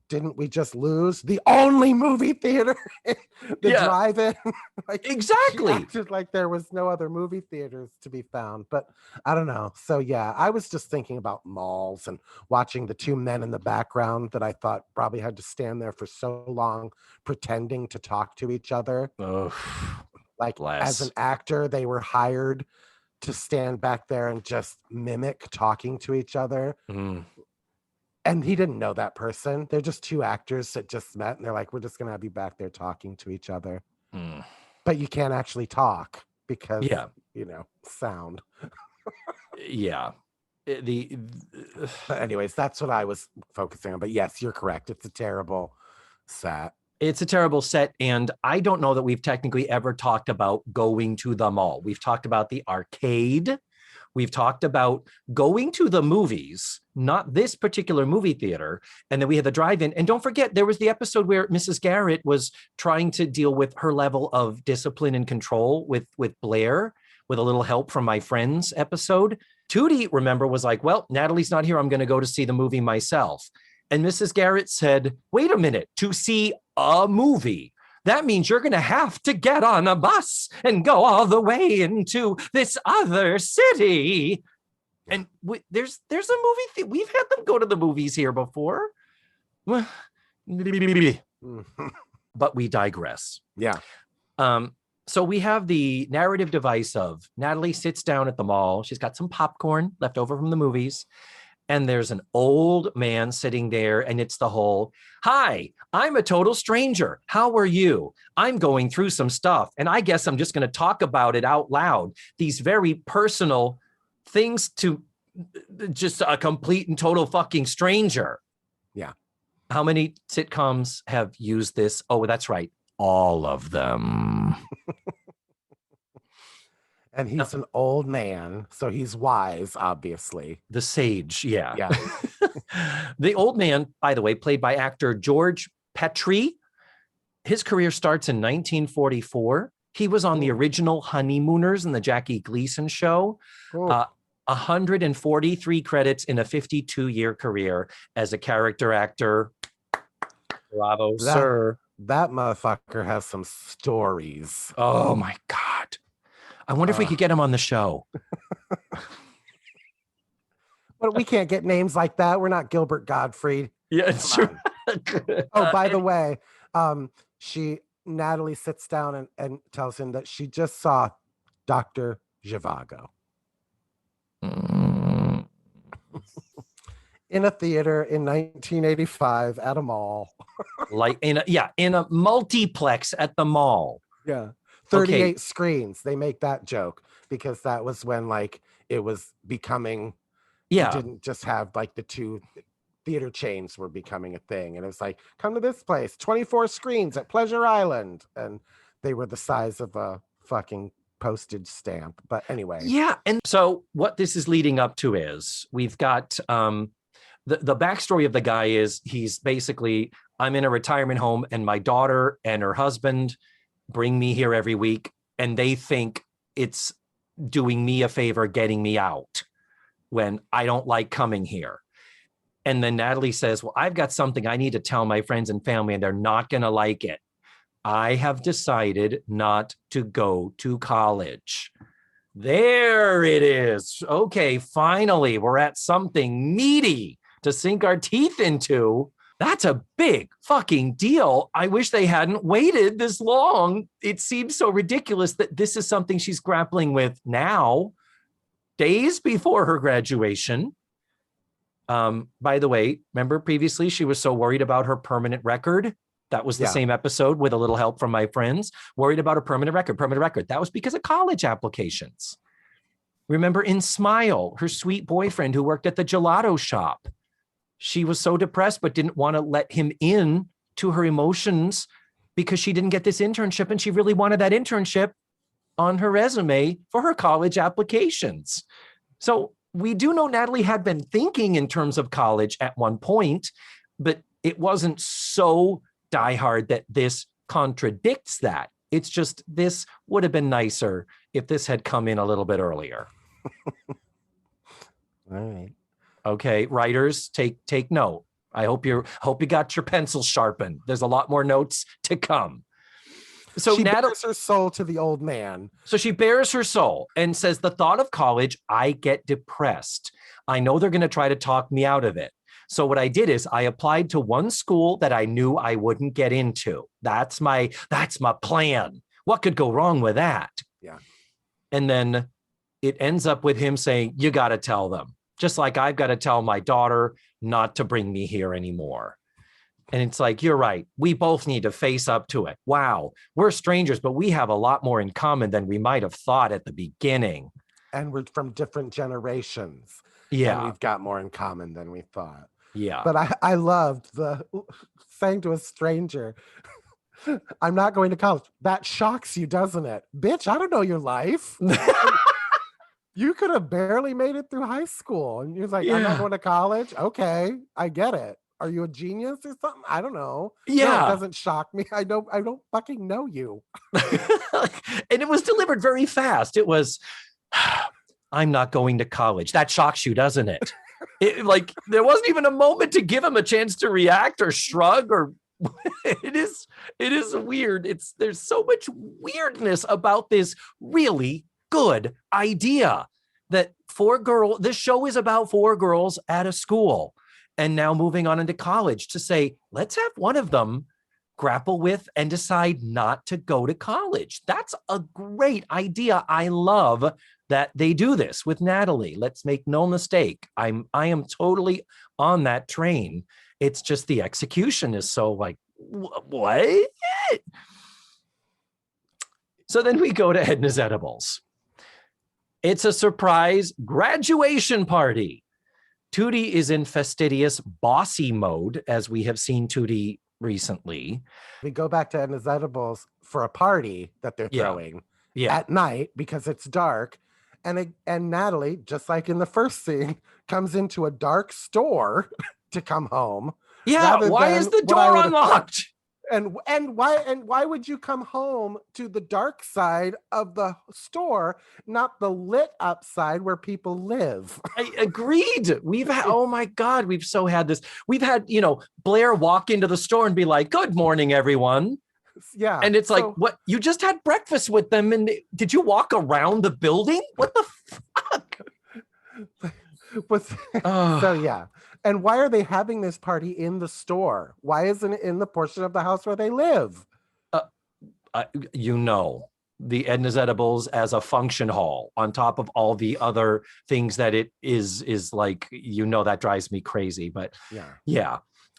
B: didn't we just lose the only movie theater, drive-in? Like,
A: exactly.
B: She acted like there was no other movie theaters to be found, but I don't know. So yeah, I was just thinking about malls and watching the two men in the background that I thought probably had to stand there for so long pretending to talk to each other. Like, as an actor, they were hired to stand back there and just mimic talking to each other. And he didn't know that person. They're just two actors that just met, and they're like, we're just going to have you back there talking to each other. But you can't actually talk because, sound.
A: Yeah.
B: But anyways, that's what I was focusing on. But yes, you're correct. It's a terrible set.
A: It's a terrible set. And I don't know that we've technically ever talked about going to the mall. We've talked about the arcade. We've talked about going to the movies, not this particular movie theater. And then we had the drive-in. And don't forget, there was the episode where Mrs. Garrett was trying to deal with her level of discipline and control with Blair, with a little help from my friend's episode. Tootie, remember, was like, well, Natalie's not here. I'm going to go to see the movie myself. And Mrs. Garrett said, wait a minute, to see a movie. That means you're going to have to get on a bus and go all the way into this other city. And there's a movie. We've had them go to the movies here before. But we digress.
B: Yeah.
A: So we have the narrative device of Natalie sits down at the mall. She's got some popcorn left over from the movies. And there's an old man sitting there, and it's the whole, hi, I'm a total stranger. How are you? I'm going through some stuff, and I guess I'm just going to talk about it out loud. These very personal things to just a complete and total fucking stranger.
B: Yeah.
A: How many sitcoms have used this? Oh, that's right. All of them.
B: And he's an old man, so he's wise, obviously.
A: The sage, yeah.
B: Yeah.
A: The old man, by the way, played by actor George Petrie. His career starts in 1944. He was on the original Honeymooners in the Jackie Gleason show. 143 credits in a 52-year career as a character actor. Bravo, sir.
B: That motherfucker has some stories.
A: Oh, my God. I wonder if we could get him on the show.
B: But we can't get names like that. We're not Gilbert Gottfried.
A: Yeah, it's true.
B: Oh, by the way, Natalie sits down and tells him that she just saw Dr. Zhivago in a theater in 1985 at a mall.
A: Like in a multiplex at the mall.
B: Yeah. 38 screens. They make that joke because that was when like it was becoming, you didn't just have like the two theater chains were becoming a thing. And it was like, come to this place, 24 screens at Pleasure Island. And they were the size of a fucking postage stamp. But anyway.
A: Yeah. And so what this is leading up to is we've got the backstory of the guy is he's basically, I'm in a retirement home and my daughter and her husband bring me here every week, and they think it's doing me a favor getting me out when I don't like coming here. And then Natalie says, well, I've got something I need to tell my friends and family, and they're not going to like it. I have decided not to go to college. There it is. Okay, finally, we're at something meaty to sink our teeth into. That's a big fucking deal. I wish they hadn't waited this long. It seems so ridiculous that this is something she's grappling with now, days before her graduation. By the way, remember previously she was so worried about her permanent record? That was the same episode with a little help from my friends. Worried about her permanent record. That was because of college applications. Remember in Smile, her sweet boyfriend who worked at the gelato shop. She was so depressed, but didn't want to let him in to her emotions because she didn't get this internship. And she really wanted that internship on her resume for her college applications. So we do know Natalie had been thinking in terms of college at one point, but it wasn't so diehard that this contradicts that. It's just, this would have been nicer if this had come in a little bit earlier.
B: All right.
A: Okay, writers, take note. I hope you got your pencil sharpened. There's a lot more notes to come. So
B: she bears her soul to the old man.
A: So she bears her soul and says, the thought of college, I get depressed. I know they're going to try to talk me out of it. So what I did is I applied to one school that I knew I wouldn't get into. That's my plan. What could go wrong with that?
B: Yeah.
A: And then it ends up with him saying, you got to tell them. Just like I've got to tell my daughter not to bring me here anymore. And it's like, you're right. We both need to face up to it. Wow. We're strangers, but we have a lot more in common than we might have thought at the beginning.
B: And we're from different generations.
A: Yeah.
B: And we've got more in common than we thought.
A: Yeah.
B: But I loved the saying to a stranger, I'm not going to college. That shocks you, doesn't it? Bitch, I don't know your life. You could have barely made it through high school. And you're like, I'm not going to college. Okay, I get it. Are you a genius or something? I don't know.
A: Yeah.
B: No, it doesn't shock me. I don't fucking know you.
A: And it was delivered very fast. It was, I'm not going to college. That shocks you, doesn't it? Like, there wasn't even a moment to give him a chance to react or shrug or it is weird. There's so much weirdness about this really good idea that this show is about 4 girls at a school and now moving on into college to say, let's have one of them grapple with and decide not to go to college. That's a great idea. I love that they do this with Natalie. Let's make no mistake. I am totally on that train. It's just the execution is so like, what? So then we go to Edna's Edibles. It's a surprise graduation party. Tootie is in fastidious bossy mode, as we have seen Tootie recently.
B: We go back to Edna's Edibles for a party that they're throwing at night because it's dark. And Natalie, just like in the first scene, comes into a dark store to come home.
A: Yeah, why is the door unlocked?
B: And why would you come home to the dark side of the store, not the lit up side where people live?
A: I agreed. We've had, oh my God, we've so had this. We've had, Blair walk into the store and be like, "Good morning, everyone."
B: Yeah.
A: And it's like, what? You just had breakfast with them. And did you walk around the building? What the fuck?
B: So yeah. And why are they having this party in the store? Why isn't it in the portion of the house where they live?
A: The Edna's Edibles as a function hall on top of all the other things that it is like, that drives me crazy. But yeah.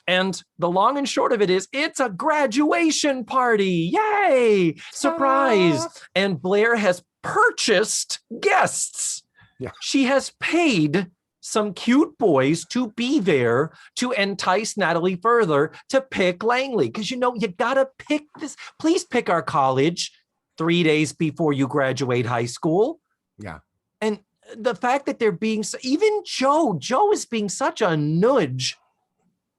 A: And the long and short of it is it's a graduation party. Yay! Surprise. And Blair has purchased guests.
B: Yeah.
A: She has paid some cute boys to be there to entice Natalie further to pick Langley. Because, you got to pick this. Please pick our college 3 days before you graduate high school.
B: Yeah.
A: And the fact that they're being, even Joe is being such a nudge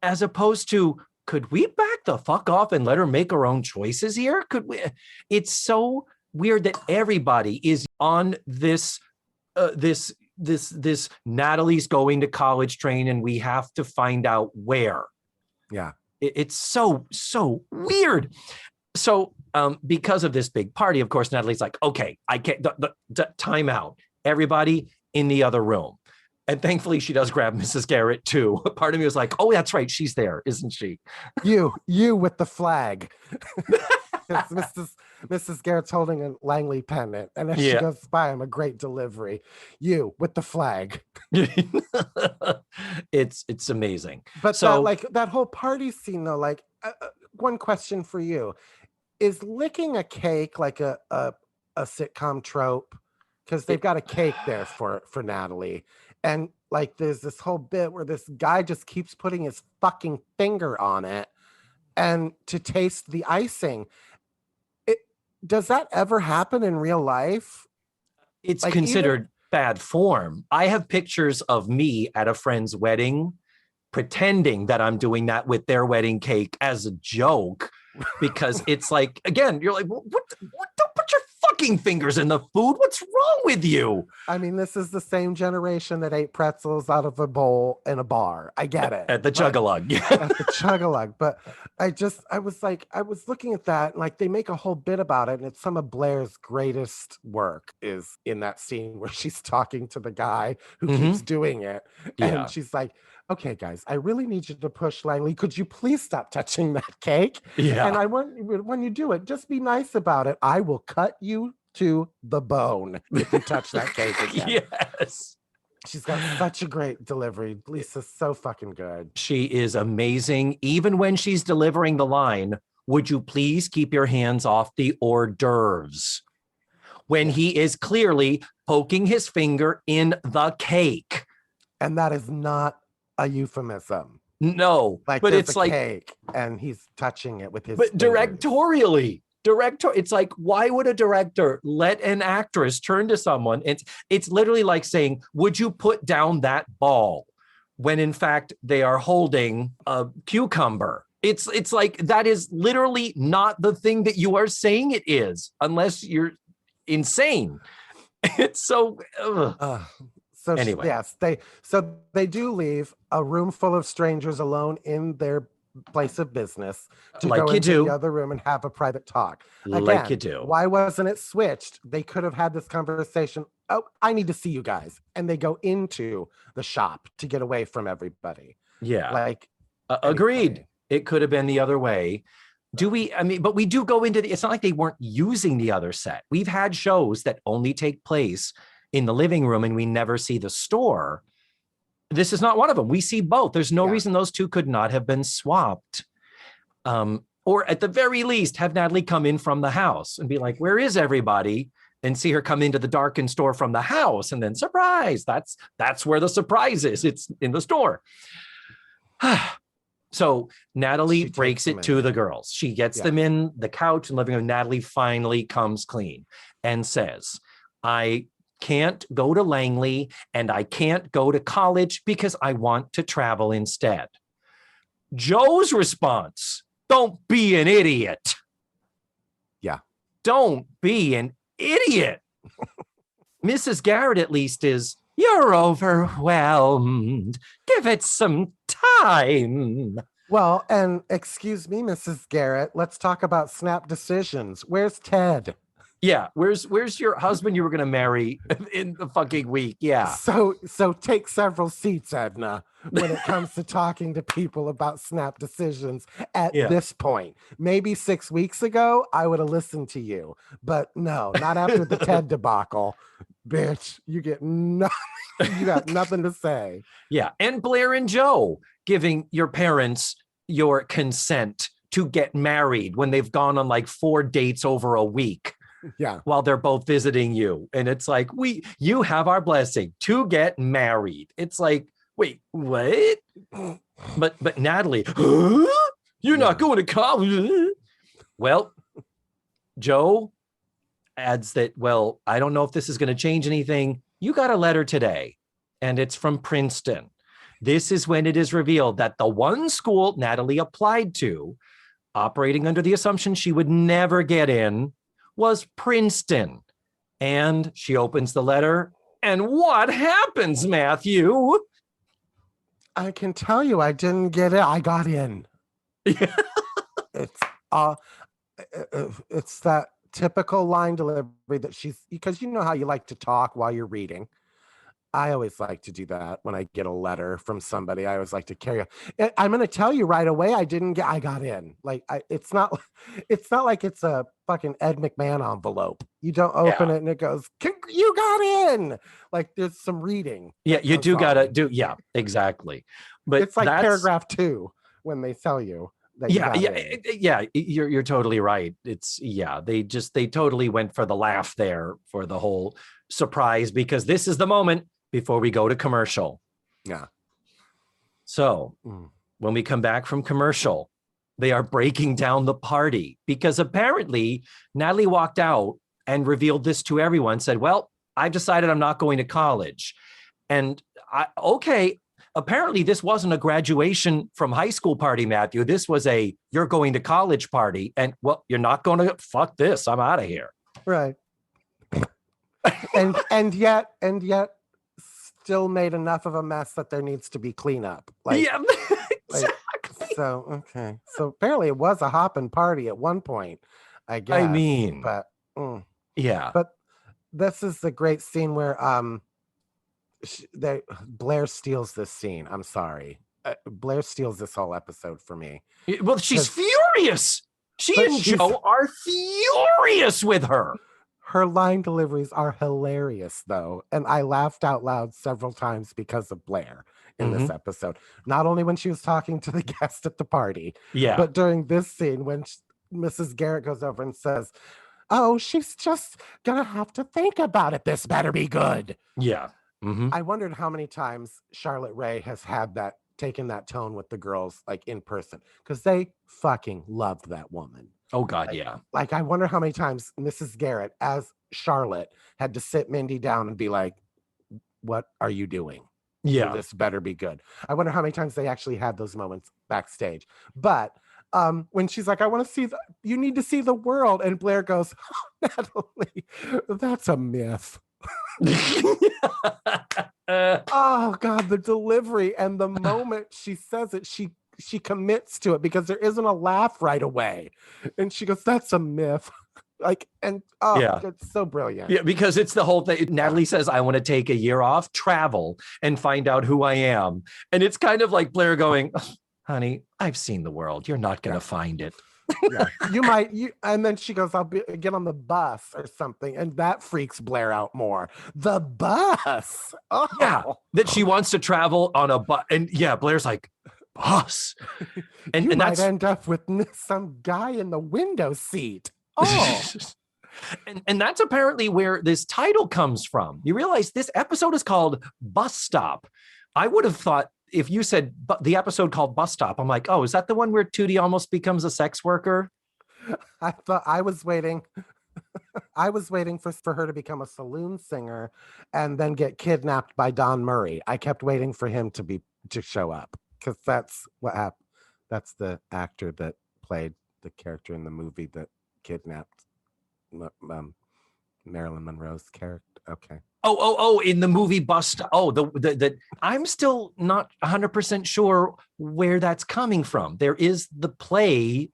A: as opposed to, could we back the fuck off and let her make her own choices here? Could we? It's so weird that everybody is on this Natalie's going to college train and we have to find out where.
B: Yeah.
A: It's so weird. So because of this big party, of course, Natalie's like, okay, I can't, time out. Everybody in the other room. And thankfully she does grab Mrs. Garrett too. Part of me was like, oh, that's right. She's there, isn't she?
B: You with the flag. Mrs. Garrett's holding a Langley pendant, and as she goes by him, a great delivery. You with the flag.
A: It's amazing.
B: But so that whole party scene though, one question for you: is licking a cake like a sitcom trope? Because they've got a cake there for Natalie, and there's this whole bit where this guy just keeps putting his fucking finger on it, and to taste the icing. Does that ever happen in real life?
A: It's considered bad form. I have pictures of me at a friend's wedding pretending that I'm doing that with their wedding cake as a joke, because it's like, again, you're like, what? Don't put your fucking fingers in the food. What's wrong with you?
B: I mean, this is the same generation that ate pretzels out of a bowl in a bar. I get it.
A: At the Chug-a-Lug.
B: At the Chug-a-Lug. But I was looking at that, and they make a whole bit about it, and it's some of Blair's greatest work is in that scene where she's talking to the guy who keeps doing it. And she's like, okay, guys, I really need you to push Langley. Could you please stop touching that cake?
A: Yeah.
B: And I want, when you do it, just be nice about it. I will cut you to the bone if you touch that cake again.
A: Yes.
B: She's got such a great delivery. Lisa's so fucking good.
A: She is amazing. Even when she's delivering the line, would you please keep your hands off the hors d'oeuvres? When he is clearly poking his finger in the cake.
B: And that is not a euphemism.
A: No, but it's like
B: cake and he's touching it with his
A: but
B: fingers.
A: It's like, why would a director let an actress turn to someone? It's literally like saying, would you put down that ball, when in fact they are holding a cucumber? It's like, that is literally not the thing that you are saying it is, unless you're insane. It's so
B: So
A: anyway,
B: yes, they do leave a room full of strangers alone in their place of business to go into the other room and have a private talk. Again,
A: like you do.
B: Why wasn't it switched? They could have had this conversation. Oh, I need to see you guys, and they go into the shop to get away from everybody.
A: Yeah, agreed. It could have been the other way. Do we? I mean, but we do go into it's not like they weren't using the other set. We've had shows that only take place in the living room and we never see the store. This is not one of them. We see both. There's no reason those two could not have been swapped. Or at the very least, have Natalie come in from the house and be like, where is everybody? And see her come into the darkened store from the house. And then surprise, that's where the surprise is. It's in the store. So Natalie breaks it to the girls. She gets them in the couch and living room. Natalie finally comes clean and says, I can't go to Langley and I can't go to college because I want to travel instead. Joe's response, don't be an idiot.
B: Yeah.
A: Don't be an idiot. Mrs. Garrett at least is, you're overwhelmed. Give it some time.
B: Well, and excuse me, Mrs. Garrett, let's talk about snap decisions. Where's Ted?
A: Yeah, where's your husband you were going to marry in the fucking week? Yeah.
B: So take several seats, Edna, when it comes to talking to people about snap decisions at this point. Maybe 6 weeks ago, I would have listened to you, but no, not after the Ted debacle. Bitch, you get nothing. You got nothing to say.
A: Yeah, and Blair and Joe giving your parents your consent to get married when they've gone on like 4 dates over a week.
B: Yeah.
A: While they're both visiting you. And it's like, you have our blessing to get married. It's like, wait, what? But Natalie, huh? You're not going to college. Well, Joe adds that, well, I don't know if this is going to change anything. You got a letter today, and it's from Princeton. This is when it is revealed that the one school Natalie applied to, operating under the assumption she would never get in, was Princeton. And she opens the letter, and what happens, Matthew?
B: I can tell you I didn't get it. I got in. Yeah. It's that typical line delivery that she's, because you know how you like to talk while you're reading. I always like to do that when I get a letter from somebody. I always like to carry I'm going to tell you right away. I got in. Like it's not like it's a fucking Ed McMahon envelope. You don't open it and it goes, you got in. Like there's some reading.
A: Yeah, you do got to do. Yeah, exactly. But
B: it's like paragraph 2 when they tell you.
A: You're totally right. They totally went for the laugh there for the whole surprise, because this is the moment before we go to commercial.
B: Yeah.
A: So when we come back from commercial, they are breaking down the party because apparently Natalie walked out and revealed this to everyone, said, well, I've decided I'm not going to college. And apparently this wasn't a graduation from high school party, Matthew. This was a, you're going to college party. And well, you're not going to, fuck this. I'm out of here.
B: Right. and yet still made enough of a mess that there needs to be cleanup. Like, yeah, exactly. So apparently it was a hopping party at one point, I guess.
A: I mean,
B: but
A: yeah.
B: But this is the great scene where Blair steals this scene. I'm sorry. Blair steals this whole episode for me.
A: Well, she's furious. She and Joe are furious with her.
B: Her line deliveries are hilarious, though. And I laughed out loud several times because of Blair in this episode. Not only when she was talking to the guest at the party, but during this scene when Mrs. Garrett goes over and says, oh, she's just going to have to think about it. This better be good.
A: Yeah. Mm-hmm.
B: I wondered how many times Charlotte Rae has had taken that tone with the girls, like in person, because they fucking loved that woman.
A: Oh, God, yeah.
B: Like, I wonder how many times Mrs. Garrett, as Charlotte, had to sit Mindy down and be like, what are you doing?
A: Yeah.
B: This better be good. I wonder how many times they actually had those moments backstage. But when she's like, I want to see, you need to see the world. And Blair goes, oh, Natalie, that's a myth. Oh, God, the delivery and the moment she says it, she commits to it because there isn't a laugh right away. And she goes, that's a myth. It's so brilliant.
A: Yeah, because it's the whole thing. Natalie says, I want to take a year off, travel, and find out who I am. And it's kind of like Blair going, oh, honey, I've seen the world. You're not going to find it.
B: Yeah, and then she goes, get on the bus or something, and that freaks Blair out more. The bus.
A: Yeah,
B: Oh,
A: that she wants to travel on a bus. And yeah, Blair's like, bus.
B: you
A: And
B: might
A: that's
B: end up with some guy in the window seat. Oh,
A: and that's apparently where this title comes from. You realize this episode is called Bus Stop. I would have thought if you said the episode called Bus Stop, I'm like, oh, is that the one where Tootie almost becomes a sex worker?
B: I thought I was waiting. I was waiting for her to become a saloon singer and then get kidnapped by Don Murray. I kept waiting for him to show up because that's what happened. That's the actor that played the character in the movie that kidnapped Marilyn Monroe's character. Okay.
A: Oh, in the movie Bust. Oh, the I'm still not 100% sure where that's coming from. There is a play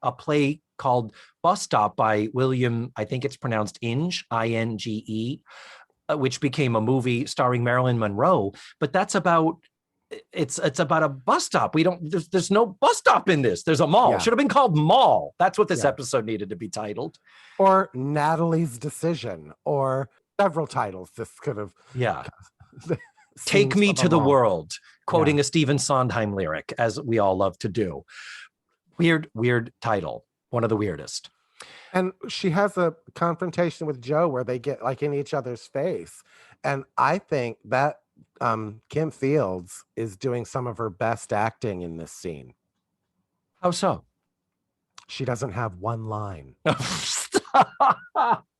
A: called Bus Stop by William, I think it's pronounced Inge, Inge, which became a movie starring Marilyn Monroe. But that's about it's about a bus stop. There's no bus stop in this. There's a mall.
B: Yeah.
A: Should have been called Mall. That's what this episode needed to be titled.
B: Or Natalie's Decision, or several titles. This could have.
A: Yeah. Take Me to the World, quoting a Stephen Sondheim lyric, as we all love to do. Weird title. One of the weirdest.
B: And she has a confrontation with Joe where they get like in each other's face. And I think that Kim Fields is doing some of her best acting in this scene.
A: How so?
B: She doesn't have one line.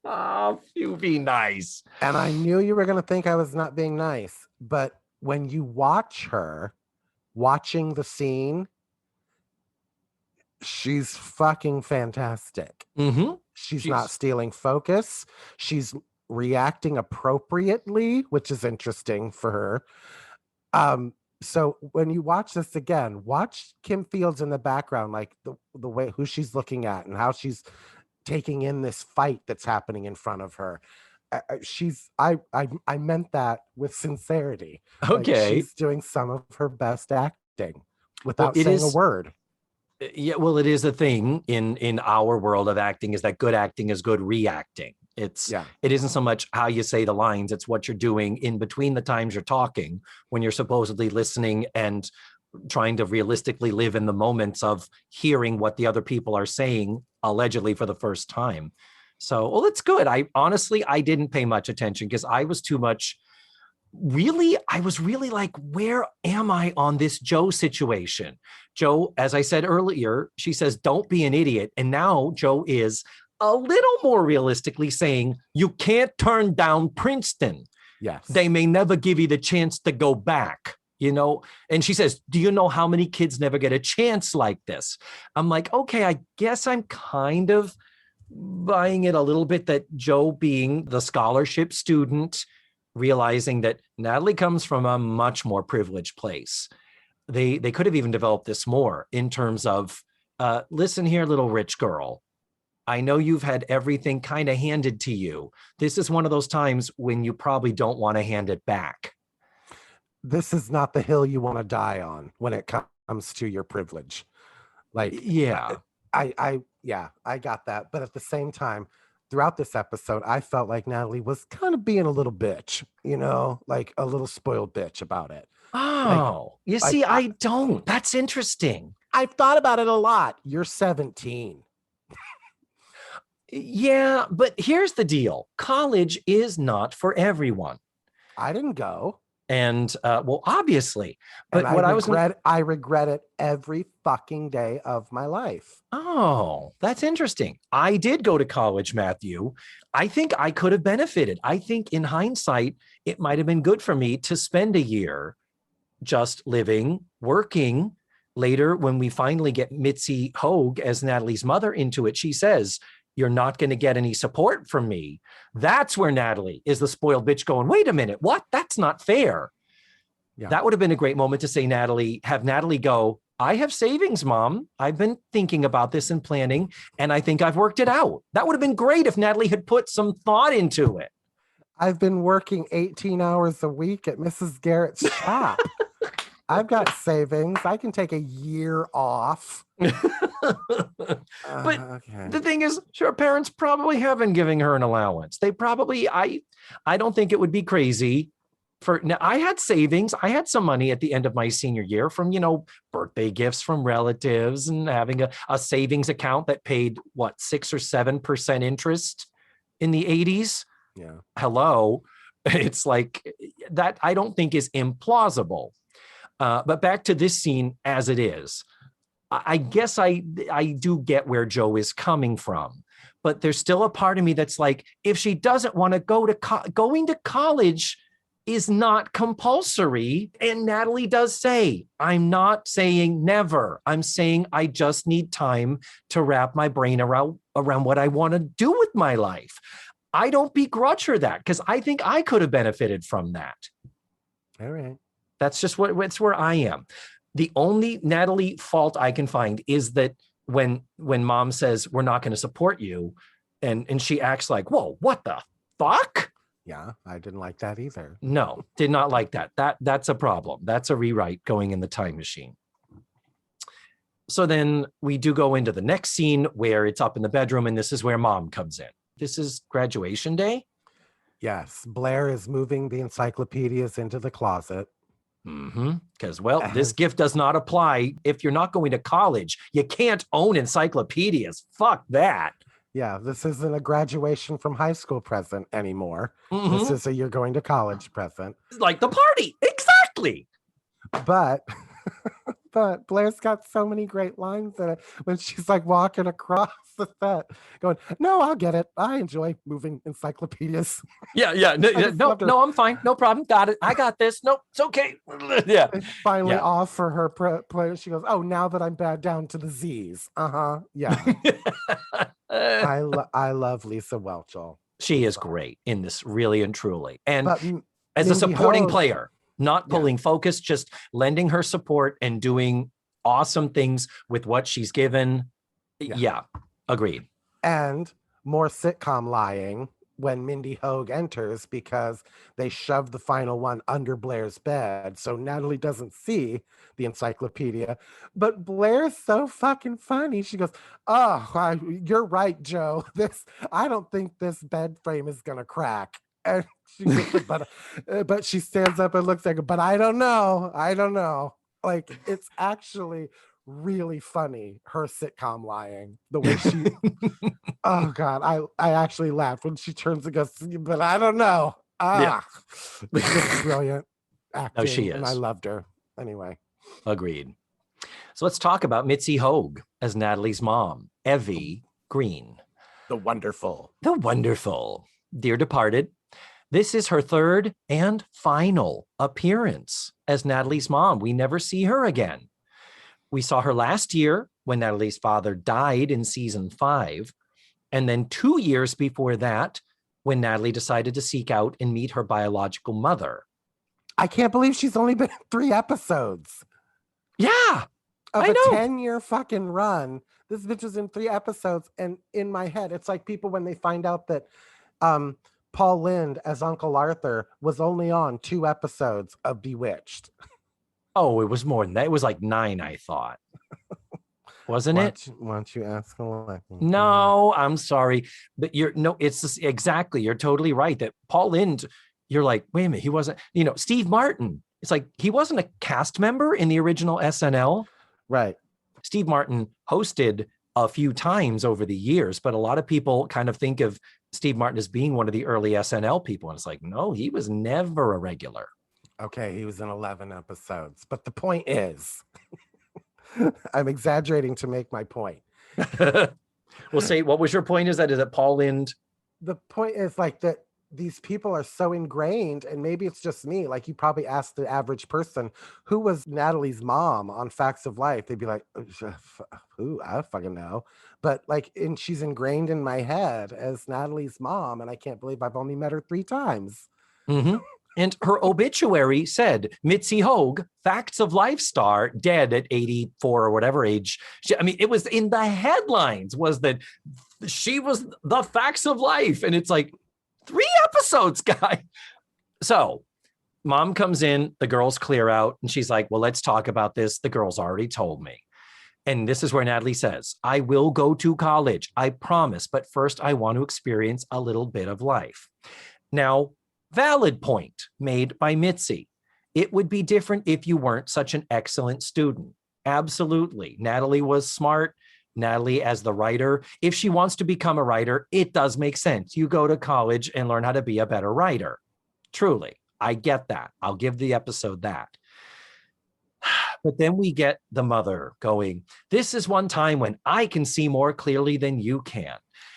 A: Oh, you be nice.
B: And I knew you were going to think I was not being nice. But when you watch her watching the scene, she's fucking fantastic.
A: Mm-hmm.
B: She's not stealing focus. She's reacting appropriately, which is interesting for her. So when you watch this again, watch Kim Fields in the background, like the way who she's looking at and how she's taking in this fight that's happening in front of her. I meant that with sincerity.
A: Okay.
B: Like she's doing some of her best acting without saying a word.
A: Yeah, well, it is a thing in our world of acting, is that good acting is good reacting. It isn't so much how you say the lines, it's what you're doing in between the times you're talking, when you're supposedly listening and trying to realistically live in the moments of hearing what the other people are saying, allegedly for the first time. So, well, it's good. I didn't pay much attention because I was really like, where am I on this Joe situation? Joe, as I said earlier, she says, don't be an idiot. And now Joe is a little more realistically saying, you can't turn down Princeton.
B: Yes.
A: They may never give you the chance to go back, And she says, do you know how many kids never get a chance like this? I'm like, okay, I guess I'm kind of buying it a little bit that Joe, being the scholarship student, realizing that Natalie comes from a much more privileged place. They could have even developed this more in terms of, listen here, little rich girl. I know you've had everything kind of handed to you. This is one of those times when you probably don't want to hand it back.
B: This is not the hill you want to die on when it comes to your privilege. Like,
A: yeah,
B: I got that. But at the same time, throughout this episode, I felt like Natalie was kind of being a little bitch, like a little spoiled bitch about it.
A: Oh, I don't. That's interesting.
B: I've thought about it a lot. You're 17.
A: Yeah, but here's the deal. College is not for everyone.
B: I didn't go.
A: And well, obviously, but
B: and I regret it every fucking day of my life.
A: Oh, that's interesting. I did go to college, Matthew. I think I could have benefited. I think in hindsight, it might have been good for me to spend a year just living, working. Later, when we finally get Mitzi Hogue as Natalie's mother into it, she says, you're not going to get any support from me. That's where Natalie is the spoiled bitch going, wait a minute, what? That's not fair. Yeah. That would have been a great moment to say, have Natalie go, I have savings, Mom. I've been thinking about this and planning, and I think I've worked it out. That would have been great if Natalie had put some thought into it.
B: I've been working 18 hours a week at Mrs. Garrett's shop. I've got savings. I can take a year off.
A: But
B: Okay.
A: the thing is, her parents probably haven't given her an allowance. They probably, I don't think it would be crazy for, now I had savings. I had some money at the end of my senior year from, birthday gifts from relatives and having a savings account that paid 6 or 7% interest in the 80s.
B: Yeah.
A: Hello. It's like that, I don't think is implausible. But back to this scene as it is. I guess I do get where Joe is coming from, but there's still a part of me that's like, if she doesn't want to go to going to college is not compulsory. And Natalie does say, I'm not saying never. I'm saying I just need time to wrap my brain around what I want to do with my life. I don't begrudge her that because I think I could have benefited from that.
B: All right.
A: That's just it's where I am. The only Natalie fault I can find is that when mom says we're not going to support you, and she acts like, whoa, what the fuck?
B: Yeah, I didn't like that either.
A: No, did not like that. That's a problem. That's a rewrite going in the time machine. So then we do go into the next scene where it's up in the bedroom, and this is where mom comes in. This is graduation day.
B: Yes, Blair is moving the encyclopedias into the closet.
A: Because, this gift does not apply if you're not going to college. You can't own encyclopedias. Fuck that.
B: Yeah, this isn't a graduation from high school present anymore. This is a you're going to college present.
A: Like the party. Exactly.
B: But Blair's got so many great lines in it when she's like walking across the set going, no, I'll get it. I enjoy moving encyclopedias.
A: Yeah. No, I'm fine. No problem. Got it. I got this. Nope, it's okay. Yeah.
B: They finally offer her play. She goes, oh, now that I'm bad down to the Z's. Yeah. I love Lisa Whelchel.
A: She is great in this, really and truly. And as
B: Mindy
A: a supporting
B: Hogue,
A: player, not pulling focus, just lending her support and doing awesome things with what she's given. Yeah, agreed.
B: And more sitcom lying when Mindy Hogue enters because they shove the final one under Blair's bed. So Natalie doesn't see the encyclopedia. But Blair's so fucking funny. She goes, oh, you're right, Joe. I don't think this bed frame is going to crack. And she gets but she stands up and looks like, but I don't know. Like, it's actually really funny, her sitcom lying, the way she oh god, I actually laughed when she turns and goes, but I don't know. It's brilliant acting.
A: Oh, she is.
B: And I loved her anyway.
A: Agreed. So let's talk about Mitzi Hogue as Natalie's mom, Evie Green.
B: The wonderful
A: Dear departed, this is her third and final appearance as Natalie's mom. We never see her again. We saw her last year when Natalie's father died in season 5. And then 2 years before that, when Natalie decided to seek out and meet her biological mother.
B: I can't believe she's only been in 3 episodes.
A: Yeah.
B: Of a 10-year fucking run. This bitch was in 3 episodes. And in my head, it's like people when they find out that Paul Lynde as Uncle Arthur was only on 2 episodes of Bewitched.
A: Oh, it was more than that. It was like 9, I thought. Wasn't it?
B: Why don't you ask Alexa?
A: No, I'm sorry. But exactly. You're totally right that Paul Lynde, you're like, wait a minute, he wasn't, Steve Martin. It's like, he wasn't a cast member in the original SNL.
B: Right.
A: Steve Martin hosted a few times over the years, but a lot of people kind of think of Steve Martin as being one of the early SNL people. And it's like, no, he was never a regular.
B: Okay, he was in 11 episodes. But the point is, I'm exaggerating to make my point.
A: Well, say, what was your point? Is that Paul Lynde?
B: The point is like that these people are so ingrained, and maybe it's just me. Like, you probably asked the average person, who was Natalie's mom on Facts of Life? They'd be like, who? I don't fucking know. But and she's ingrained in my head as Natalie's mom, and I can't believe I've only met her 3 times.
A: Mm-hmm. And her obituary said, Mitzi Hogue, Facts of Life star, dead at 84 or whatever age. It was in the headlines, was that she was the Facts of Life. And it's like, 3 episodes, guy. So Mom comes in, the girls clear out, and she's like, well, let's talk about this. The girls already told me. And this is where Natalie says, I will go to college, I promise, but first I want to experience a little bit of life. Now, valid point made by Mitzi. It would be different if you weren't such an excellent student. Absolutely. Natalie was smart. Natalie, as the writer, if she wants to become a writer, it does make sense. You go to college and learn how to be a better writer. Truly, I get that. I'll give the episode that. But then we get the mother going, this is one time when I can see more clearly than you can.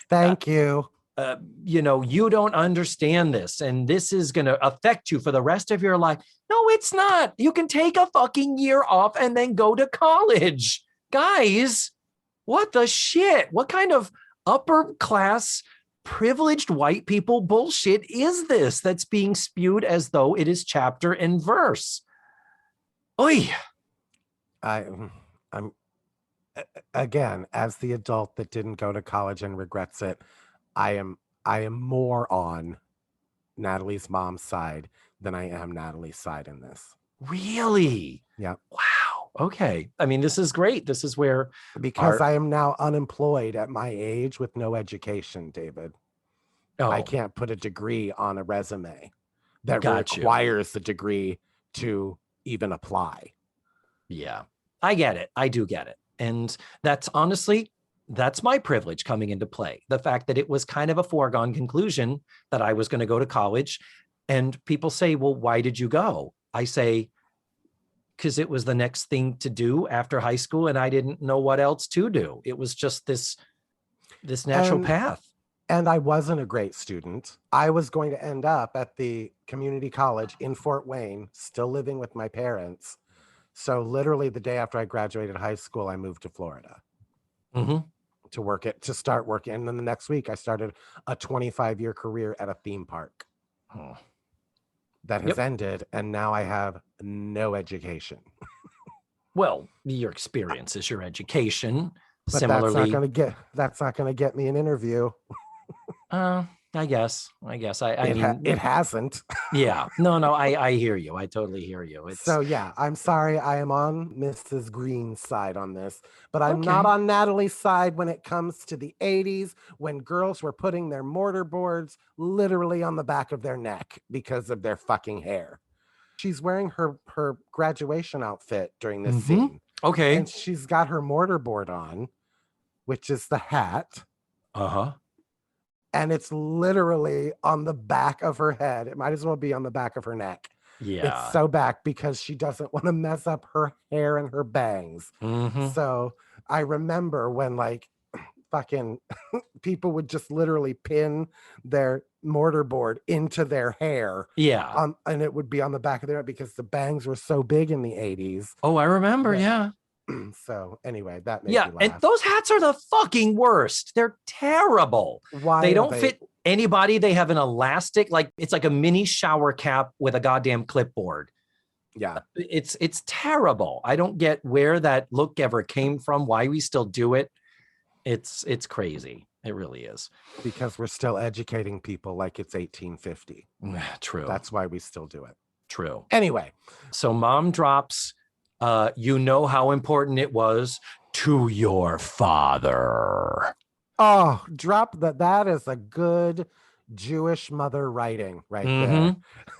B: Thank you.
A: You don't understand this, and this is going to affect you for the rest of your life. No, it's not. You can take a fucking year off and then go to college. Guys, what the shit? What kind of upper class privileged white people bullshit is this that's being spewed as though it is chapter and verse? Oy.
B: I'm again, as the adult that didn't go to college and regrets it, I am more on Natalie's mom's side than I am Natalie's side in this.
A: Really?
B: Yeah.
A: Wow. Okay. I mean, this is great. This is where
B: because I am now unemployed at my age with no education, David.
A: Oh.
B: I can't put a degree on a resume that requires the degree to even apply.
A: Yeah, I get it. I do get it. And that's honestly, that's my privilege coming into play. The fact that it was kind of a foregone conclusion that I was going to go to college. And people say, well, why did you go? I say, because it was the next thing to do after high school. And I didn't know what else to do. It was just this natural path.
B: And I wasn't a great student. I was going to end up at the community college in Fort Wayne, still living with my parents. So literally the day after I graduated high school, I moved to Florida to start working. And then the next week I started a 25-year career at a theme park that has ended. And now I have no education.
A: Well, your experience is your education.
B: But
A: Similarly,
B: that's not going to get me an interview.
A: I guess.
B: It hasn't.
A: Yeah. No, I hear you. I totally hear you.
B: So yeah, I'm sorry. I am on Mrs. Green's side on this, but I'm not on Natalie's side when it comes to the 80s, when girls were putting their mortar boards literally on the back of their neck because of their fucking hair. She's wearing her graduation outfit during this scene.
A: Okay.
B: And she's got her mortar board on, which is the hat. And it's literally on the back of her head. It might as well be on the back of her neck. Yeah. It's so back because she doesn't want to mess up her hair and her bangs. So I remember when like fucking people would just literally pin their mortar board into their hair. Yeah. And it would be on the back of their neck because the bangs were so big in the 80s.
A: Oh, I remember. Yeah.
B: So anyway, that made me laugh.
A: And those hats are the fucking worst. They're terrible.
B: Why
A: they don't fit anybody. They have an elastic, like it's like a mini shower cap with a goddamn clipboard. Yeah. It's terrible. I don't get where that look ever came from, why we still do it. It's crazy. It really is.
B: Because we're still educating people like it's 1850.
A: True.
B: That's why we still do it.
A: True.
B: Anyway.
A: So mom drops, you know how important it was to your father.
B: Oh, drop that. That is a good Jewish mother writing right there.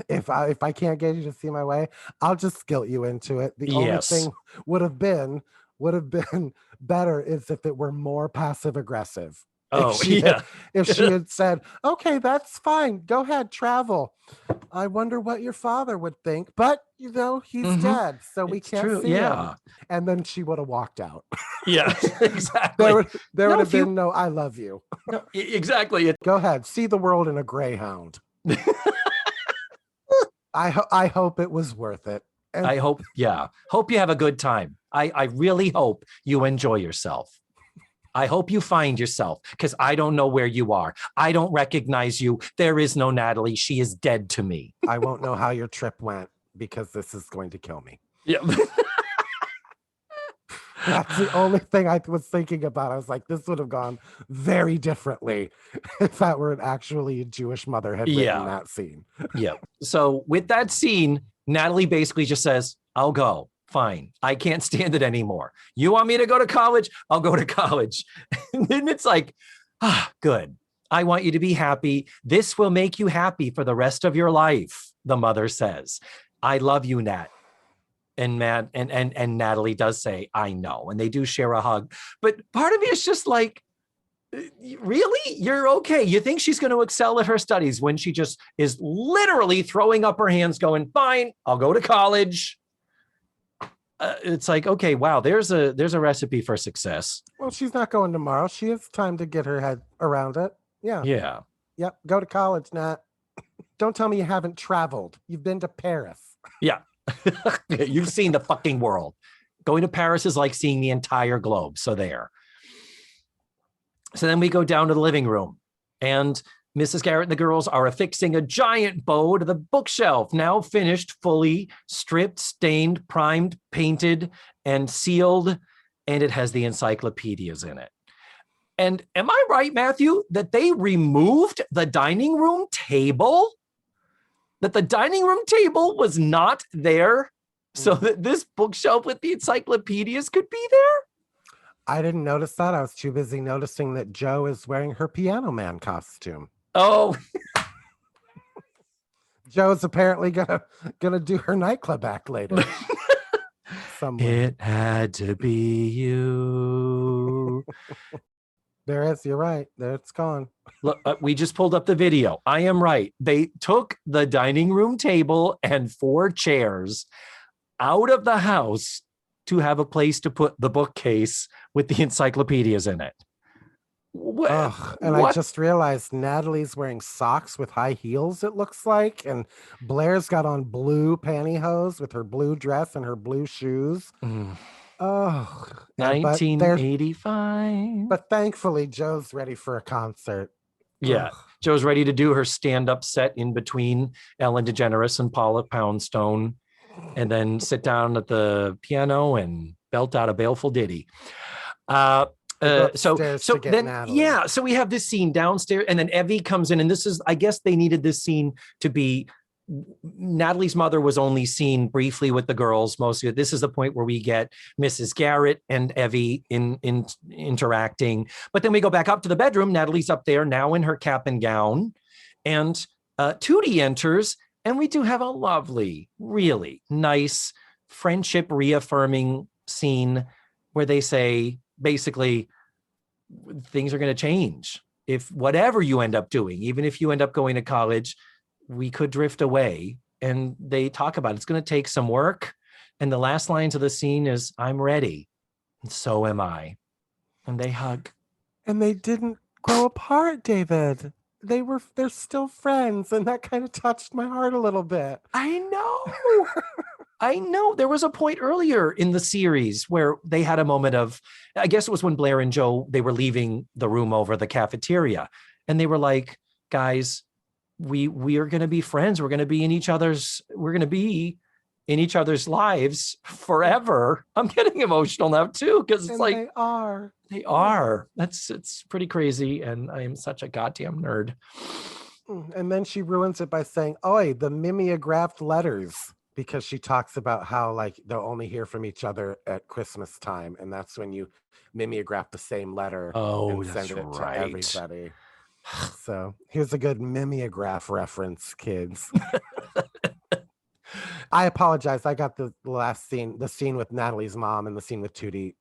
B: If I can't get you to see my way, I'll just guilt you into it. The only thing would have been better is if it were more passive aggressive. If she had said, okay, that's fine. Go ahead, travel. I wonder what your father would think. But, you know, he's dead, so we can't see him. And then she would have walked out.
A: Yeah, exactly.
B: there would have been no, I love you.
A: No, exactly.
B: Go ahead. See the world in a Greyhound. I hope it was worth it. And
A: I hope you have a good time. I really hope you enjoy yourself. I hope you find yourself, because I don't know where you are. I don't recognize you. There is no Natalie. She is dead to me.
B: I won't know how your trip went because this is going to kill me.
A: Yeah.
B: That's the only thing I was thinking about. I was like, this would have gone very differently if that were actually a Jewish mother had written that scene.
A: Yeah. So with that scene, Natalie basically just says, I'll go. Fine. I can't stand it anymore. You want me to go to college? I'll go to college. And then it's like, good. I want you to be happy. This will make you happy for the rest of your life, the mother says. I love you, Nat. And Natalie does say, I know. And they do share a hug. But part of me is just like, really? You're okay. You think she's going to excel at her studies when she just is literally throwing up her hands going, fine, I'll go to college. It's like, okay, wow, there's a recipe for success.
B: Well, she's not going tomorrow. She has time to get her head around it. Yeah.
A: Yeah.
B: Yep. Go to college, Nat. Don't tell me you haven't traveled. You've been to Paris.
A: Yeah. You've seen the fucking world. Going to Paris is like seeing the entire globe. So there. So then we go down to the living room, and Mrs. Garrett and the girls are affixing a giant bow to the bookshelf, now finished, fully stripped, stained, primed, painted, and sealed. And it has the encyclopedias in it. And am I right, Matthew, that they removed the dining room table? That the dining room table was not there so that this bookshelf with the encyclopedias could be there?
B: I didn't notice that. I was too busy noticing that Jo is wearing her Piano Man costume.
A: Oh.
B: Jo's apparently gonna do her nightclub act later.
A: It had to be you.
B: There is. You're right. There it's gone.
A: Look, we just pulled up the video. I am right. They took the dining room table and 4 chairs out of the house to have a place to put the bookcase with the encyclopedias in it.
B: I just realized Natalie's wearing socks with high heels, it looks like, and Blair's got on blue pantyhose with her blue dress and her blue shoes.
A: 1985.
B: But thankfully, Jo's ready for a concert.
A: Yeah, Jo's ready to do her stand-up set in between Ellen DeGeneres and Paula Poundstone, and then sit down at the piano and belt out a baleful ditty. So then, Natalie. So we have this scene downstairs, and then Evie comes in, and this is, I guess they needed this scene to be, Natalie's mother was only seen briefly with the girls mostly. This is the point where we get Mrs. Garrett and Evie in interacting, but then we go back up to the bedroom. Natalie's up there now in her cap and gown, and Tootie enters, and we do have a lovely, really nice friendship reaffirming scene where they say, basically, things are going to change. If whatever you end up doing, even if you end up going to college, we could drift away. And they talk about it's going to take some work. And the last lines of the scene is, I'm ready. And so am I. And they hug. And
B: they didn't grow apart, David. They're still friends. And that kind of touched my heart a little bit.
A: I know. I know. There was a point earlier in the series where they had a moment of, I guess it was when Blair and Jo, they were leaving the room over the cafeteria. And they were like, guys, we are going to be friends. We're going to be in each other's lives forever. I'm getting emotional now too, because it's like they are. It's pretty crazy. And I am such a goddamn nerd.
B: And then she ruins it by saying, "Oi, the mimeographed letters." Because she talks about how like they'll only hear from each other at Christmas time, and that's when you mimeograph the same letter and send it to everybody. So here's a good mimeograph reference, kids. I apologize. I got the scene with Natalie's mom and the scene with Tootie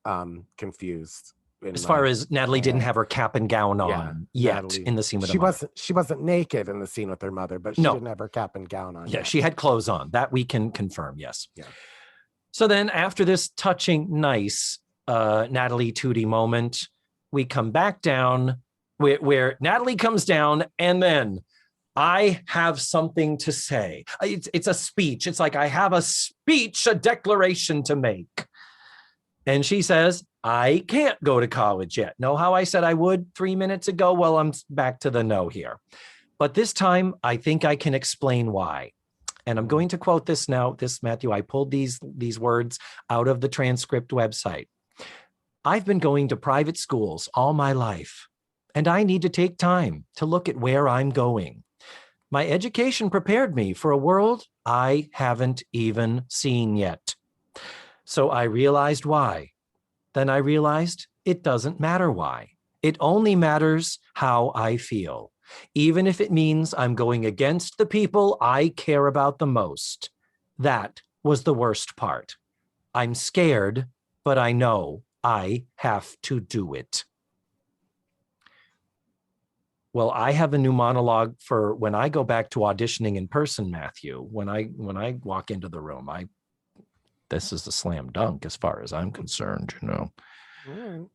B: confused.
A: As far as Natalie didn't have her cap and gown on yet Natalie, in the scene with her mother.
B: She wasn't naked in the scene with her mother, but she didn't have her cap and gown on.
A: Yeah, she had clothes on. That we can confirm, yes. Yeah. So then after this touching, nice Natalie Tootie moment, we come back down where Natalie comes down, and then I have something to say. It's a speech. It's like, I have a speech, a declaration to make. And she says, I can't go to college yet. Know how I said I would 3 minutes ago? Well, I'm back to the no here. But this time, I think I can explain why. And I'm going to quote this now. Matthew, I pulled these words out of the Transcript website. I've been going to private schools all my life, and I need to take time to look at where I'm going. My education prepared me for a world I haven't even seen yet. So I realized why. Then I realized it doesn't matter why. It only matters how I feel, even if it means I'm going against the people I care about the most. That was the worst part. I'm scared, but I know I have to do it. Well, I have a new monologue for when I go back to auditioning in person, Matthew. When I walk into the room, this is a slam dunk as far as I'm concerned, you know.
B: Right.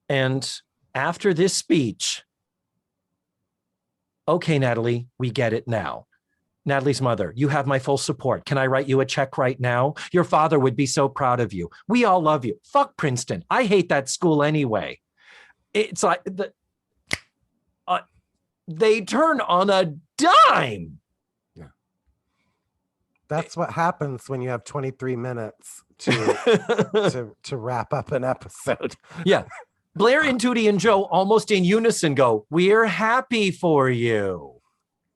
A: And after this speech, okay, Natalie, we get it now. Natalie's mother, you have my full support. Can I write you a check right now? Your father would be so proud of you. We all love you. Fuck Princeton. I hate that school anyway. It's like they turn on a dime.
B: Yeah. That's what happens when you have 23 minutes to wrap up an episode.
A: Yeah. Blair and Tootie and Joe almost in unison go, we're happy for you.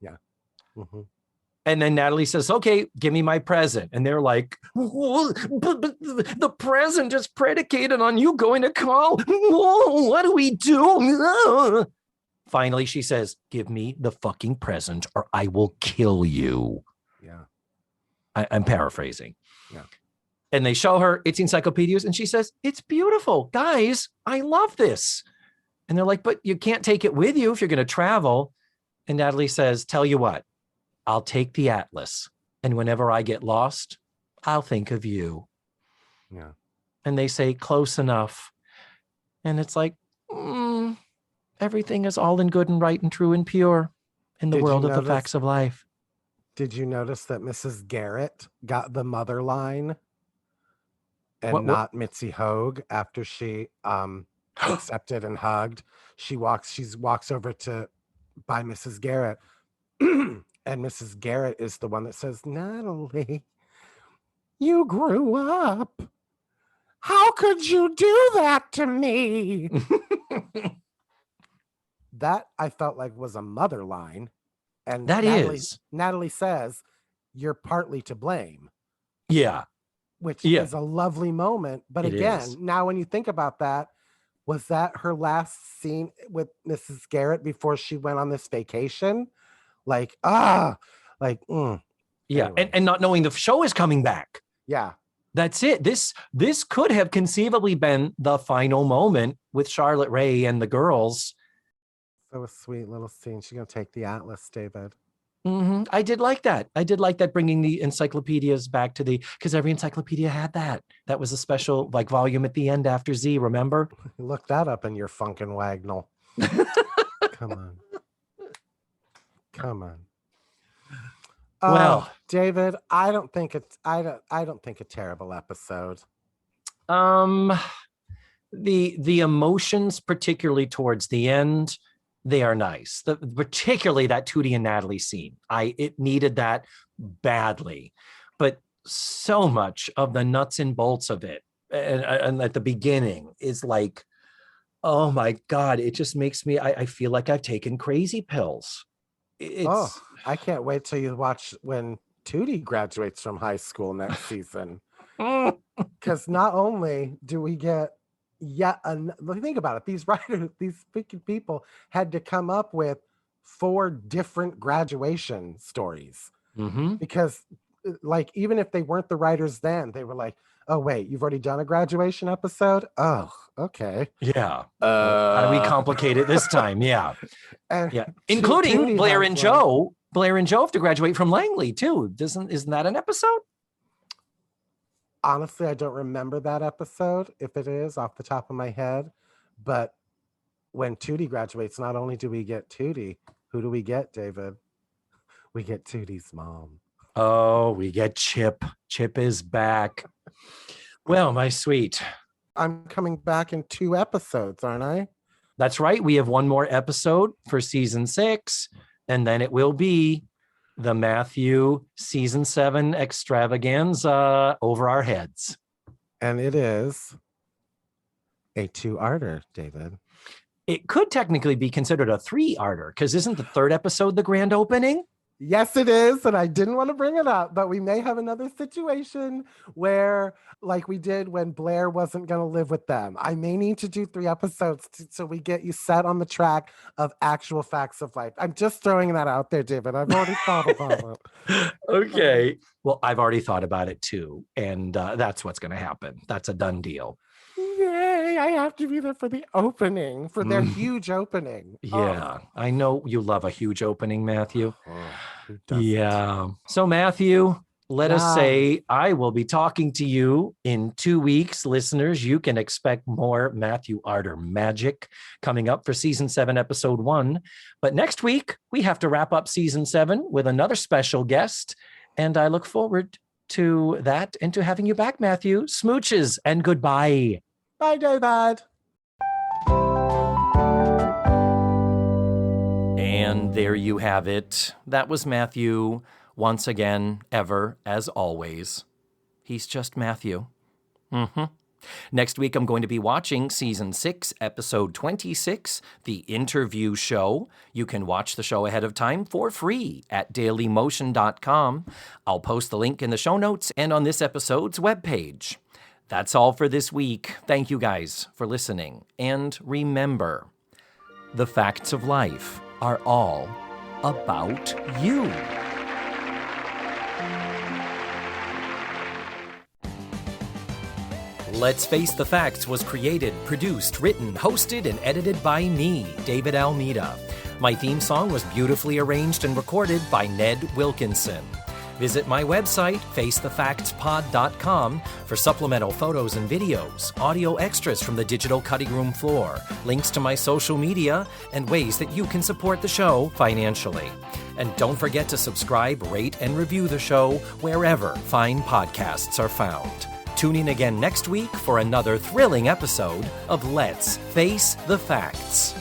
B: Yeah. Mm-hmm.
A: And then Natalie says, okay, give me my present. And they're like, but the present is predicated on you going to college. What do we do? Finally, she says, give me the fucking present or I will kill you.
B: Yeah.
A: I'm paraphrasing.
B: Yeah.
A: And they show her its encyclopedias and she says, it's beautiful. Guys, I love this. And they're like, but you can't take it with you if you're going to travel. And Natalie says, tell you what, I'll take the atlas. And whenever I get lost, I'll think of you.
B: Yeah.
A: And they say, close enough. And it's like, everything is all in good and right and true and pure in the world of the facts of life.
B: Did you notice that Mrs. Garrett got the mother line and not Mitzi Hogue after she accepted and hugged? She walks over to by Mrs. Garrett. And Mrs. Garrett is the one that says, Natalie, you grew up. How could you do that to me? That I felt like was a mother line. And Natalie says, you're partly to blame.
A: Yeah.
B: Which is a lovely moment. But now when you think about that, was that her last scene with Mrs. Garrett before she went on this vacation? Yeah.
A: Anyway. And not knowing the show is coming back.
B: Yeah.
A: That's it. This could have conceivably been the final moment with Charlotte Rae and the girls.
B: So a sweet little scene. She's going to take the atlas, David.
A: Mm-hmm. I did like that. Bringing the encyclopedias back to because every encyclopedia had that. That was a special volume at the end after Z, remember?
B: Look that up in your Funkin' Wagnall. Come on.
A: Well,
B: David, I don't think a terrible episode.
A: The emotions, particularly towards the end, they are nice. Particularly that Tootie and Natalie scene. It needed that badly, but so much of the nuts and bolts of it, and at the beginning is like, oh my God! It just makes me. I feel like I've taken crazy pills.
B: I can't wait till you watch when Tootie graduates from high school next season. Because not only do we get think about it, these writers, these freaking people had to come up with 4 different graduation stories.
A: Mm-hmm.
B: Because even if they weren't the writers then, they were like, oh wait, you've already done a graduation episode? Oh, okay.
A: Yeah. How do we complicate it this time? Yeah.
B: Yeah.
A: Including Blair and Joe. Blair and Joe have to graduate from Langley too. Isn't that an episode?
B: Honestly, I don't remember that episode, if it is, off the top of my head. But when Tootie graduates, not only do we get Tootie, who do we get, David? We get Tootie's mom.
A: Oh, we get Chip. Chip is back. Well, my sweet.
B: I'm coming back in 2 episodes, aren't I?
A: That's right. We have 1 more episode for season 6, and then it will be the Matthew season 7 extravaganza over our heads.
B: And it is A 2-arter, David.
A: It could technically be considered a 3-arter, because isn't the third episode the grand opening?
B: Yes, it is. And I didn't want to bring it up, but we may have another situation where, like we did when Blair wasn't going to live with them. I may need to do 3 episodes so we get you set on the track of actual facts of life. I'm just throwing that out there, David. I've already thought about it.
A: Okay. Well, I've already thought about it too. And that's what's going to happen. That's a done deal.
B: Yay, I have to be there for the opening, for their huge opening.
A: Yeah, I know you love a huge opening, Matthew.
B: Who doesn't?
A: Yeah. So, Matthew, let us say I will be talking to you in 2 weeks. Listeners, you can expect more Matthew Arter magic coming up for season 7, episode 1. But next week, we have to wrap up season 7 with another special guest. And I look forward to that and to having you back, Matthew. Smooches and goodbye.
B: Bye, David.
A: And there you have it. That was Matthew, once again, ever, as always. He's just Matthew. Next week, I'm going to be watching Season 6, Episode 26, The Interview Show. You can watch the show ahead of time for free at dailymotion.com. I'll post the link in the show notes and on this episode's webpage. That's all for this week. Thank you guys for listening. And remember, the facts of life are all about you. Let's Face the Facts was created, produced, written, hosted, and edited by me, David Almeida. My theme song was beautifully arranged and recorded by Ned Wilkinson. Visit my website, facethefactspod.com, for supplemental photos and videos, audio extras from the digital cutting room floor, links to my social media, and ways that you can support the show financially. And don't forget to subscribe, rate, and review the show wherever fine podcasts are found. Tune in again next week for another thrilling episode of Let's Face the Facts.